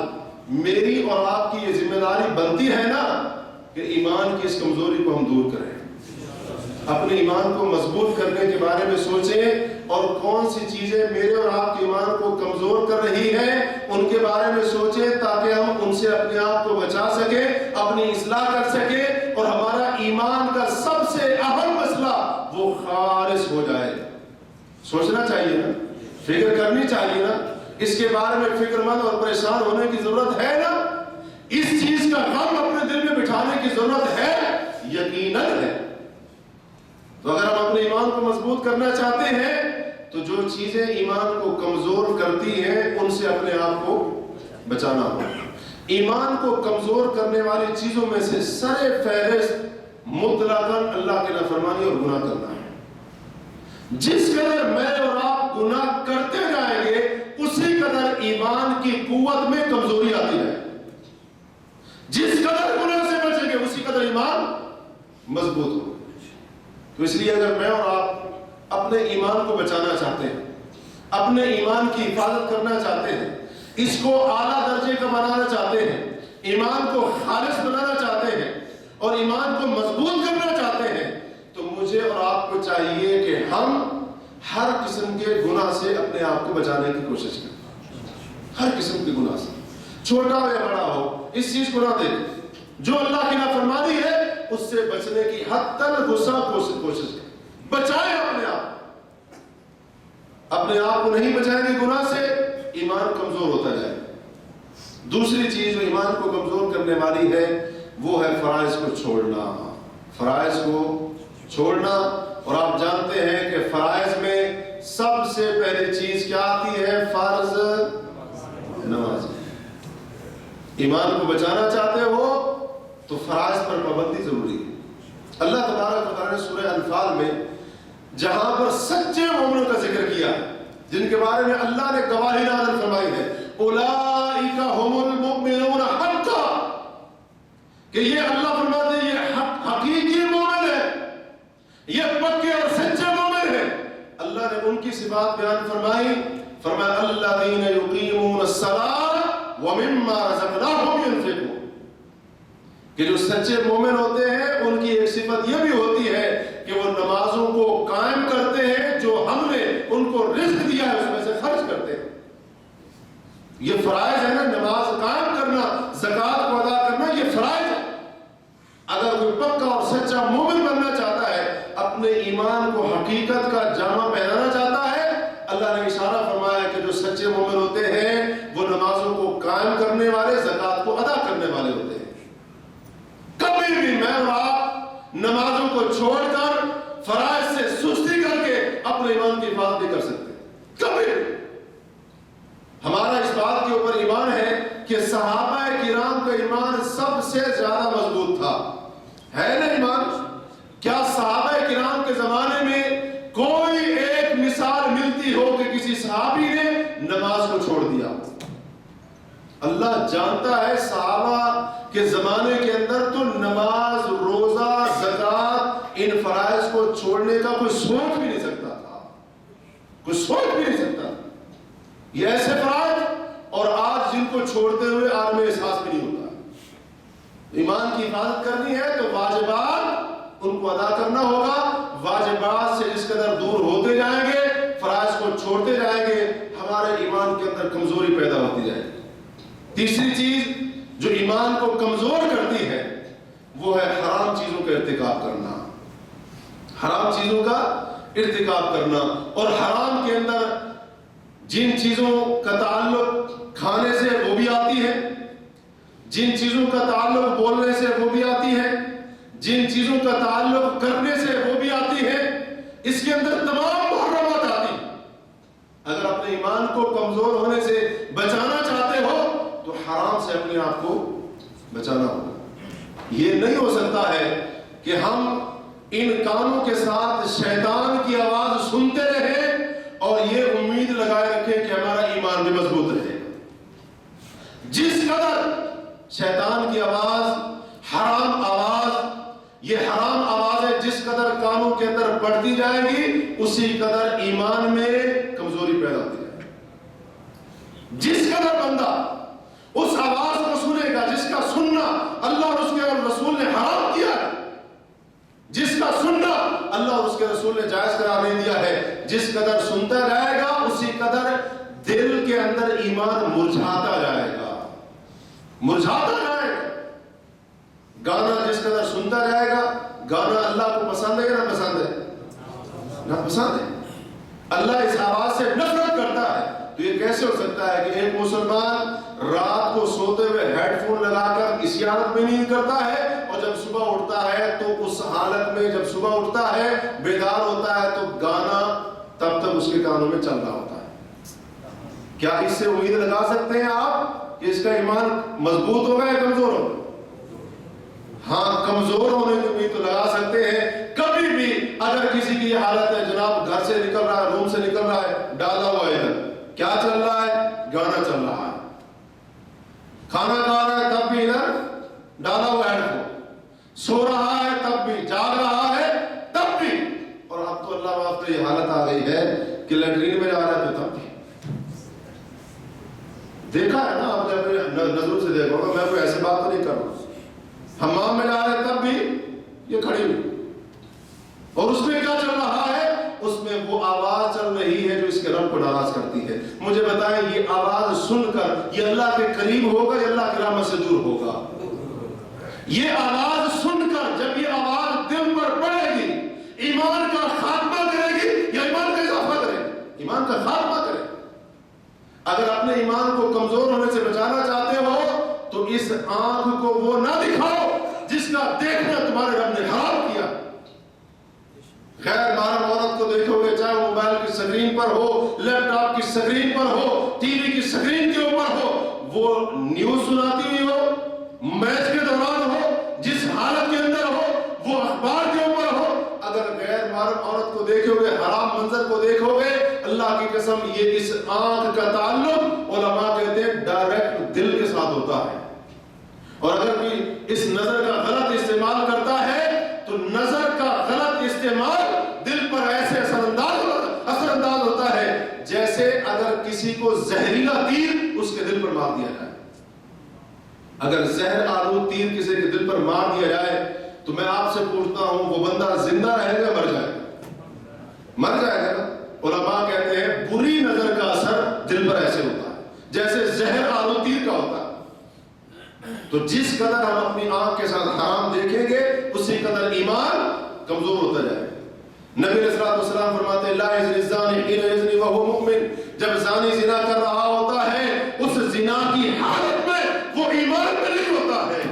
میری اور آپ کی یہ ذمہ داری بنتی ہے نا کہ ایمان کی اس کمزوری کو ہم دور کریں، اپنے ایمان کو مضبوط کرنے کے بارے میں سوچیں، اور کون سی چیزیں میرے اور آپ کے ایمان کو کمزور کر رہی ہیں ان کے بارے میں سوچیں، تاکہ ہم ان سے اپنے آپ کو بچا سکیں، اپنی اصلاح کر سکیں، اور ہمارا ایمان کا سب سے اہم مسئلہ وہ خالص ہو جائے۔ سوچنا چاہیے نا، فکر کرنی چاہیے نا، اس کے بارے میں فکر مند اور پریشان ہونے کی ضرورت ہے نا، اس چیز کا غم اپنے دل میں بٹھانے کی ضرورت ہے، یقیناً ہے۔ تو اگر ہم اپنے ایمان کو مضبوط کرنا چاہتے ہیں تو جو چیزیں ایمان کو کمزور کرتی ہیں ان سے اپنے آپ کو بچانا ہوگا۔ ایمان کو کمزور کرنے والی چیزوں میں سے سر فہرست مطلقاً اللہ کی نافرمانی اور گناہ کرنا ہے۔ جس قدر میں اور آپ گناہ کرتے جائیں گے اسی قدر ایمان کی قوت میں کمزوری آتی ہے۔ جس قدر گناہ سے بچیں گے اسی قدر ایمان مضبوط ہوگا۔ تو اس لیے اگر میں اور آپ اپنے ایمان کو بچانا چاہتے ہیں، اپنے ایمان کی حفاظت کرنا چاہتے ہیں، اس کو اعلیٰ درجے کا بنانا چاہتے ہیں، ایمان کو خالص بنانا چاہتے ہیں اور ایمان کو مضبوط کرنا چاہتے ہیں، تو مجھے اور آپ کو چاہیے کہ ہم ہر قسم کے گناہ سے اپنے آپ کو بچانے کی کوشش کریں۔ ہر قسم کے گناہ سے، چھوٹا ہو یا بڑا ہو، اس چیز کو نہ دیکھیں۔ جو اللہ کی نافرمانی ہے اس سے بچنے کی حد تک کوشش کریں، بچائیں اپنے آپ۔ اپنے آپ کو نہیں بچائیں گے گناہ سے، ایمان کمزور ہوتا جائے۔ دوسری چیز جو ایمان کو کمزور کرنے والی ہے وہ ہے فرائض کو چھوڑنا۔ فرائض کو چھوڑنا، اور آپ جانتے ہیں کہ فرائض میں سب سے پہلی چیز کیا آتی ہے؟ فرض نماز۔ ایمان کو بچانا چاہتے ہو تو فرائض پر پابندی ضروری ہے۔ اللہ تبارک و تعالیٰ نے سورہ انفال میں جہاں پر سچے مومنوں کا ذکر کیا، جن کے بارے میں اللہ نے گواہی نازل فرمائی ہے، اولئک ھم المؤمنون حقا، کہ یہ اللہ فرماتے ہیں یہ حقیقی مومن ہے، یہ پکے اور سچے مومن ہیں۔ اللہ نے ان کی صفات بیان فرمائی، فرمایا الذین یقیمون الصلاۃ ومما رزقناہم ينفقون، کہ جو سچے مومن ہوتے ہیں ان کی ایک صفت یہ بھی ہوتی ہے کہ وہ نمازوں کو قائم کرتے ہیں، جو ہم نے ان کو رزق دیا ہے اس میں سے خرچ کرتے ہیں۔ یہ فرائض ہے نا، نماز قائم کرنا، زکوٰۃ کو ادا کرنا، یہ فرائض ہے۔ اگر کوئی پکا اور سچا مومن بننا چاہتا ہے، اپنے ایمان کو حقیقت کا جامع پہنانا چاہتا ہے، اللہ نے اشارہ فرمایا کہ جو سچے مومن ہوتے ہیں وہ نمازوں کو قائم کرنے والے، زکوٰۃ کو ادا کرنے والے ہوتے ہیں۔ کبھی بھی میں اور آپ نمازوں کو چھوڑ کر فرائض سے سستی کر کے اپنے ایمان کی حفاظت نہیں کر سکتے، کبھی بھی۔ ہمارا اس بات کے اوپر ایمان ہے کہ صحابہ کرام کا ایمان سب سے زیادہ مضبوط تھا، ہے نا ایمان؟ کیا صحابہ کرام کے زمانے میں کوئی ایک مثال ملتی ہو کہ کسی صحابی نے نماز کو چھوڑ دیا؟ اللہ جانتا ہے صحابہ کے زمانے کے اندر تو نماز، روزہ، زکوٰۃ، ان فرائض کو چھوڑنے کا کوئی سوچ بھی نہیں سکتا تھا، کوئی سوچ بھی نہیں سکتا۔ یہ ایسے فرائض، اور آج جن کو چھوڑتے ہوئے عالم احساس بھی نہیں ہوتا۔ ایمان کی حفاظت کرنی ہے تو واجبات ان کو ادا کرنا ہوگا، واجبات سے اس قدر دور ہوتے جائیں گے، فرائض کو چھوڑتے جائیں گے، ہمارے ایمان کے اندر کمزوری پیدا ہوتی جائے گی۔ تیسری چیز جو ایمان کو کمزور کرتی ہے وہ ہے حرام چیزوں کا ارتکاب کرنا، حرام چیزوں کا ارتکاب کرنا۔ اور حرام کے اندر جن چیزوں کا تعلق کھانے سے وہ بھی آتی ہے، جن چیزوں کا تعلق بولنے سے وہ بھی آتی ہے، جن چیزوں کا تعلق کرنے سے وہ بھی آتی ہے، اس کے اندر تمام محرمات آتی ہیں۔ اگر اپنے ایمان کو کمزور کمزور ہونے سے بچانا چاہتے ہو تو حرام سے اپنے آپ کو بچانا ہوگا. یہ نہیں ہو سکتا ہے کہ ہم ان کانوں کے ساتھ شیطان کی آواز سنتے رہیں اور یہ امید لگائے رکھیں کہ ہمارا ایمان بھی مضبوط رہے. جس قدر شیطان کی آواز، حرام آواز، یہ حرام آوازیں جس قدر کانوں کے اندر پڑتی جائے گی اسی قدر ایمان میں کمزوری پیدا ہوتی جائے گی. جس قدر بندہ اس آواز کو سنے گا جس کا سننا اللہ اور اس کے رسول نے حرام کیا ہے، جس کا سننا اللہ اور اس کے رسول نے جائز قرار نہیں دیا ہے، جس قدر سنتا جائے گا اسی قدر دل کے اندر ایمان مرجھاتا جائے گا، مرجھاتا جائے گا. گانا جس قدر سنتا جائے گا، گانا اللہ کو پسند ہے یا نہ پسند ہے؟ نہ پسند ہے. اللہ اس آواز سے نفرت کرتا ہے. تو یہ کیسے ہو سکتا ہے کہ ایک مسلمان رات کو سوتے ہوئے ہیڈ فون لگا کر اسی حالت میں نیند کرتا ہے اور جب صبح اٹھتا ہے تو اس حالت میں جب صبح اٹھتا ہے بیدار ہوتا ہے تو گانا تب تک اس کے کانوں میں چل رہا ہوتا ہے؟ کیا اس سے امید لگا سکتے ہیں آپ کہ اس کا ایمان مضبوط ہوگا یا کمزور ہوگا؟ ہاں، کمزور ہونے کی امید تو لگا سکتے ہیں. کبھی بھی اگر کسی کی یہ حالت ہے جناب گھر سے نکل رہا ہے، روم سے نکل رہا ہے، ڈالا ہوا ہے ادھر، کیا چل رہا ہے؟ گانا چل رہا ہے. کھانا کھا رہا ہے تب بھی ادھر ڈالا ہوا ہیڈ فون، سو رہا ہے تب بھی، جاگ رہا ہے تب بھی. اور اب تو اللہ معاف تو یہ حالت آ گئی ہے کہ لیٹرین میں جا رہا ہے تو تب بھی. دیکھا ہے نا آپ نے اپنے نظروں سے دیکھا ہوگا، میں کوئی ایسی بات تو نہیں کر رہا. حمام میں جا رہے تب بھی یہ کھڑی ہوئی اور اس میں کیا چل رہا ہے؟ اس میں وہ آواز چل رہی ہے جو اس کے رب کو ناراض کرتی ہے. مجھے بتائیں یہ آواز سن کر یہ اللہ کے قریب ہوگا یا اللہ کی رحمت سے دور ہوگا؟ یہ آواز سن کر جب یہ آواز دل پر پڑے گی ایمان کا خاتمہ کرے گی یا ایمان کا اضافہ کرے گی؟ ایمان کا خاتمہ کرے گی. اگر اپنے ایمان کو کمزور ہونے سے بچانا چاہتے ہو تو اس آنکھ کو وہ نہ دکھاؤ جس کا دیکھنا تمہارے رب نے حرام کیا. غیر محرم عورت کو دیکھو گے چاہے وہ موبائل کی سکرین پر ہو، لیپ ٹاپ کی سکرین پر ہو، ٹی وی کی سکرین کے اوپر ہو، وہ نیوز سناتی ہوئی ہو، میچ کے دوران ہو، جس حالت کے اندر ہو، وہ اخبار کے اوپر ہو، اگر غیر محرم عورت کو دیکھو گے، حرام منظر کو دیکھو گے، اللہ کی قسم یہ اس آنکھ کا تعلق علماء کہتے ہیں ڈائریکٹ دل کے ساتھ ہوتا ہے. اور اگر کوئی اس نظر کا غلط استعمال کرتا ہے تو نظر کا غلط استعمال دل پر ایسے اثر انداز ہوتا ہے جیسے اگر کسی کو زہریلا تیر اس کے دل پر مار دیا جائے. اگر زہر آلود تیر کسی کے دل پر مار دیا جائے تو میں آپ سے پوچھتا ہوں وہ بندہ زندہ رہے گا مر جائے گا؟ مر جائے گا. علماء کہتے ہیں بری نظر کا اثر دل پر ایسے ہوتا ہے جیسے زہر آلود تیر کا ہوتا ہے. تو جس قدر ہم اپنی آنکھ کے ساتھ حرام دیکھیں گے اسی قدر ایمان کمزور ہوتا جائے گا. نبی علیہ الصلوۃ والسلام فرماتے ہیں لا یزنی الزانی حین یزنی وهو مؤمن. جب زانی زنا کر رہا ہوتا ہے اس زنا کی حالت میں وہ ایمان میں نہیں ہوتا ہے.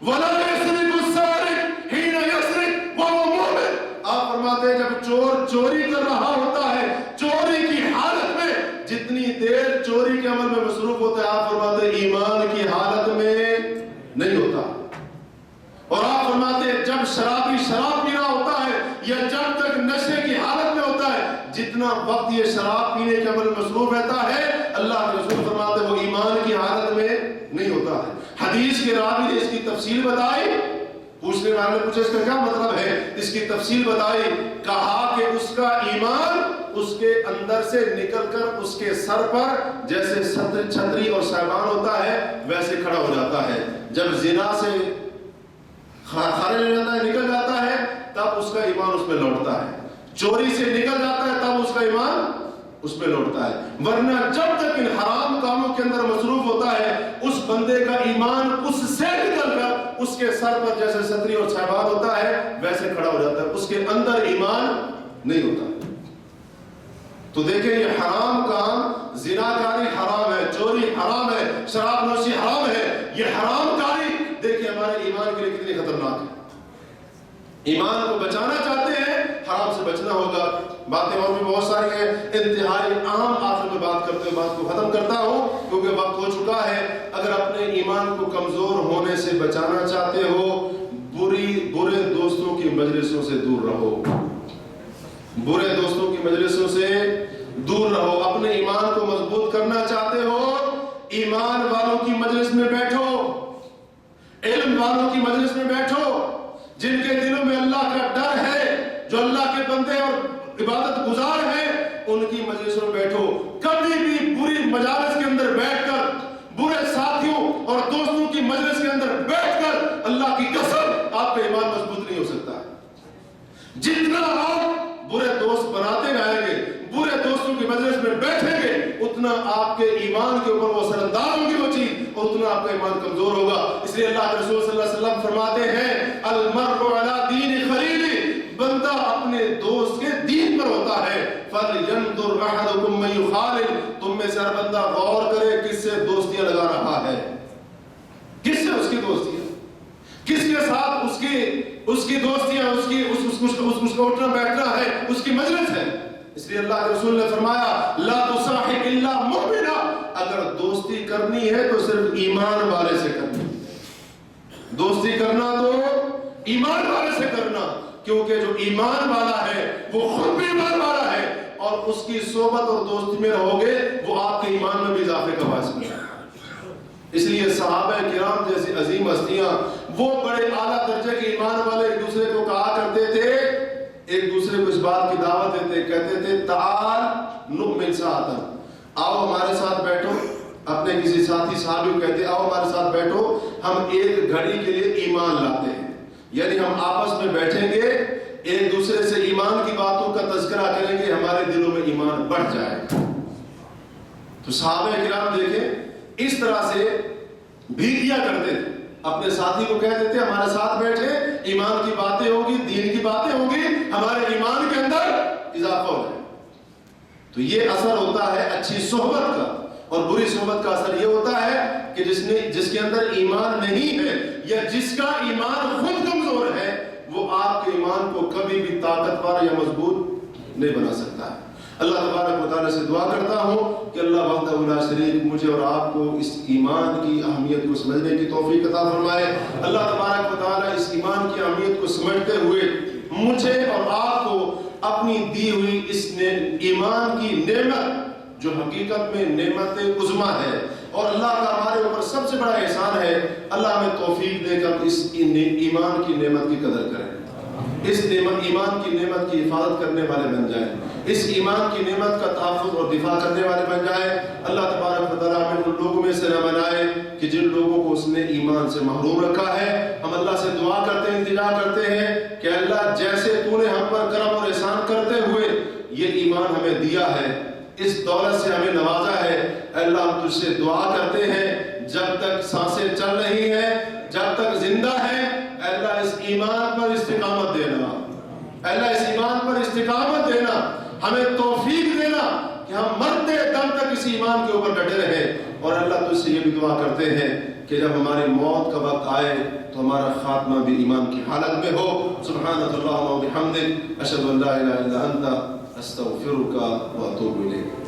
ولا یسرق السارق حین یسرق وهو مؤمن. آپ فرماتے ہیں جب چور چوری کر رہا ہوتا ہے چوری کی حالت میں جتنی دیر چوری کے عمل میں مصروف ہوتا ہے آپ فرماتے ہیں ایمان کی حالت میں نہیں ہوتا. اور آپ فرماتے ہیں جب شرابی شراب پی رہا ہوتا ہے یا جب تک نشے کی حالت میں ہوتا ہے جتنا وقت یہ شراب پینے کے عمل میں مصروف رہتا ہے اللہ کے رسول فرماتے ہیں وہ ایمان کی حالت میں نہیں ہوتا ہے. حدیث کے راوی نے اس کی تفصیل بتائی. پوچھنے والے نے پوچھا اس کا کیا مطلب ہے؟ اس کی تفصیل بتائی. کہا کہ اس کا ایمان اس کے اندر سے نکل کر اس کے سر پر جیسے چھتری اور سائبان ہوتا ہے ویسے کھڑا ہو جاتا ہے. جب زنا سے خارج ہو جاتا ہے نکل جاتا ہے تب اس کا ایمان اس میں لوٹتا ہے. چوری سے نکل جاتا ہے تب اس کا ایمان اس میں لوٹتا ہے. ورنہ جب تک ان حرام کاموں کے اندر مصروف ہوتا ہے اس بندے کا ایمان اس سے نکل کر اس کے سر پر جیسے چھتری اور سائبان ہوتا ہے ویسے کھڑا ہو جاتا ہے. اس کے اندر ایمان نہیں ہوتا. تو دیکھیں یہ حرام کام زناکاری حرام ہے، چوری حرام ہے، شراب نوشی حرام ہے. یہ حرام کاری دیکھیں ہمارے ایمان کے لیے کتنی خطرناک ہے. ایمان کو بچانا چاہتے ہیں حرام سے بچنا ہوگا. باتیں اور بھی بہت ساری ہیں، انتہائی اہم آخر میں بات کرتے ہوئے بات کو ختم کرتا ہوں کیونکہ وقت ہو چکا ہے۔ اگر اپنے ایمان کو کمزور ہونے سے بچانا چاہتے ہو، برے دوستوں کی مجلسوں سے دور رہو، برے دوستوں کی مجلسوں سے دور رہو۔ اپنے ایمان کو مضبوط کرنا چاہتے ہو، ایمان والوں کی مجلس میں بیٹھو، علم والوں کی مجلس میں بیٹھو، جن کے دلوں میں اللہ کا ڈر ہے، جو اللہ کے بندے اور عبادت گزار ہیں، ان کی مجلسوں میں بیٹھو۔ کبھی بھی بری مجالس کے اندر بیٹھ کر، برے ساتھیوں اور دوستوں کی مجلس کے اندر بیٹھ کر، اللہ کی قسم آپ کا ایمان مضبوط نہیں ہو سکتا۔ جتنا آپ برے دوست بناتے رہیں گے، برے دوستوں کی مجلس میں بیٹھیں گے، اتنا آپ کے ایمان کے اوپر وہ اثر انداز ہوگی وہ چیز، اور اتنا آپ کا ایمان کمزور ہوگا۔ اس لیے اللہ کے رسول صلی اللہ علیہ وسلم فرماتے ہیں المرء علی دین خلیلہ، بندہ اپنے دوست کے دین پر ہوتا ہے۔ فَلْيَنْظُرْ أَحَدُكُمْ مَن يُخَالِلُ، تم میں سے ہر بندہ غور کرے کس سے دوستیاں لگا رہا ہے، کس سے اس کی دوستیاں، کس کے ساتھ اس کی دوستیاں، اس کا اٹھنا بیٹھنا ہے، اس کی مجلس ہے۔ اس لیے اللہ کے رسول نے فرمایا لا تصاحب الا مؤمنا، اگر دوستی کرنی ہے تو صرف ایمان والے سے کرنی، دوستی کرنا تو ایمان والے سے کرنا، کیونکہ جو ایمان والا ہے وہ خود بھی ایمان والا ہے، اور اس کی صحبت اور دوستی میں رہو گے وہ آپ کے ایمان میں بھی اضافے کا باعث بنے۔ اس لیے صحابہ کرام جیسی عظیم ہستیاں، وہ بڑے اعلیٰ درجے کے ایمان والے ایک دوسرے کو کہا کرتے تھے، ایک دوسرے کو اس بات کی دعوت دیتے، کہتے تھے تعال نؤمن ساعتا، آؤ ہمارے ساتھ بیٹھو۔ اپنے کسی ساتھی صحابی کو کہتے آؤ ہمارے ساتھ بیٹھو، ہم ایک گھڑی کے لیے ایمان لاتے ہیں، یعنی ہم آپس میں بیٹھیں گے، ایک دوسرے سے ایمان کی باتوں کا تذکرہ کریں گے، ہمارے دلوں میں ایمان بڑھ جائے گا۔ تو صحابہ کرام دیکھیں اس طرح سے بھی کیا کرتے تھے، اپنے ساتھی کو کہتے تھے ہمارے ساتھ بیٹھے، ایمان کی باتیں ہوگی، دین کی باتیں ہوگی، ہمارے ایمان کے اندر اضافہ ہو جائے۔ تو یہ اثر ہوتا ہے اچھی صحبت کا، اور بری صحبت کا اثر یہ ہوتا ہے کہ جس کے اندر ایمان نہیں ہے، یا جس کا ایمان خود کمزور ہے، وہ آپ کے ایمان کو کبھی بھی طاقتور یا مضبوط نہیں بنا سکتا ہے۔ اللہ تبارک و تعالیٰ سے دعا کرتا ہوں کہ اللہ وحدہ لا شریک مجھے اور آپ کو اس ایمان کی اہمیت کو سمجھنے کی توفیق عطا فرمائے۔ اللہ تبارک و تعالیٰ اس ایمان کی اہمیت کو سمجھتے ہوئے مجھے اور آپ کو اپنی دی ہوئی اس ایمان کی نعمت، جو حقیقت میں نعمت عظمیٰ ہے اور اللہ کا ہمارے اوپر سب سے بڑا احسان ہے، اللہ ہمیں توفیق دے کر اس ایمان کی نعمت کی قدر کریں، اس ایمان کی نعمت کی حفاظت کرنے والے بن جائیں، اس ایمان کی نعمت کا تحفظ اور دفاع کرنے والے بن جائیں۔ اللہ تبارک و تعالیٰ ہمیں ان لوگوں میں سے نہ بنائے کہ جن لوگوں کو اس نے ایمان سے محروم رکھا ہے۔ ہم اللہ سے دعا کرتے ہیں، التجا کرتے ہیں کہ اللہ جیسے تو نے ہم پر کرم اور احسان کرتے ہوئے یہ ایمان ہمیں دیا ہے، اس دولت سے ہمیں نوازا ہے، اللہ ہم تجھ سے دعا کرتے ہیں جب تک سانسیں چل رہی ہیں، جب تک زندہ ہے، اللہ اس ایمان پر استقامت دینا، اللہ اس ایمان پر استقامت دینا، ہمیں توفیق دینا کہ ہم مرتے دم تک اس ایمان کے اوپر ڈٹے رہیں۔ اور اللہ تجھ سے یہ بھی دعا کرتے ہیں کہ جب ہماری موت کا وقت آئے تو ہمارا خاتمہ بھی ایمان کی حالت میں ہو۔ سبحانک اللہم و بحمدک، اشہد ان لا الہ الا انت، استغفرک و اتوب الیک۔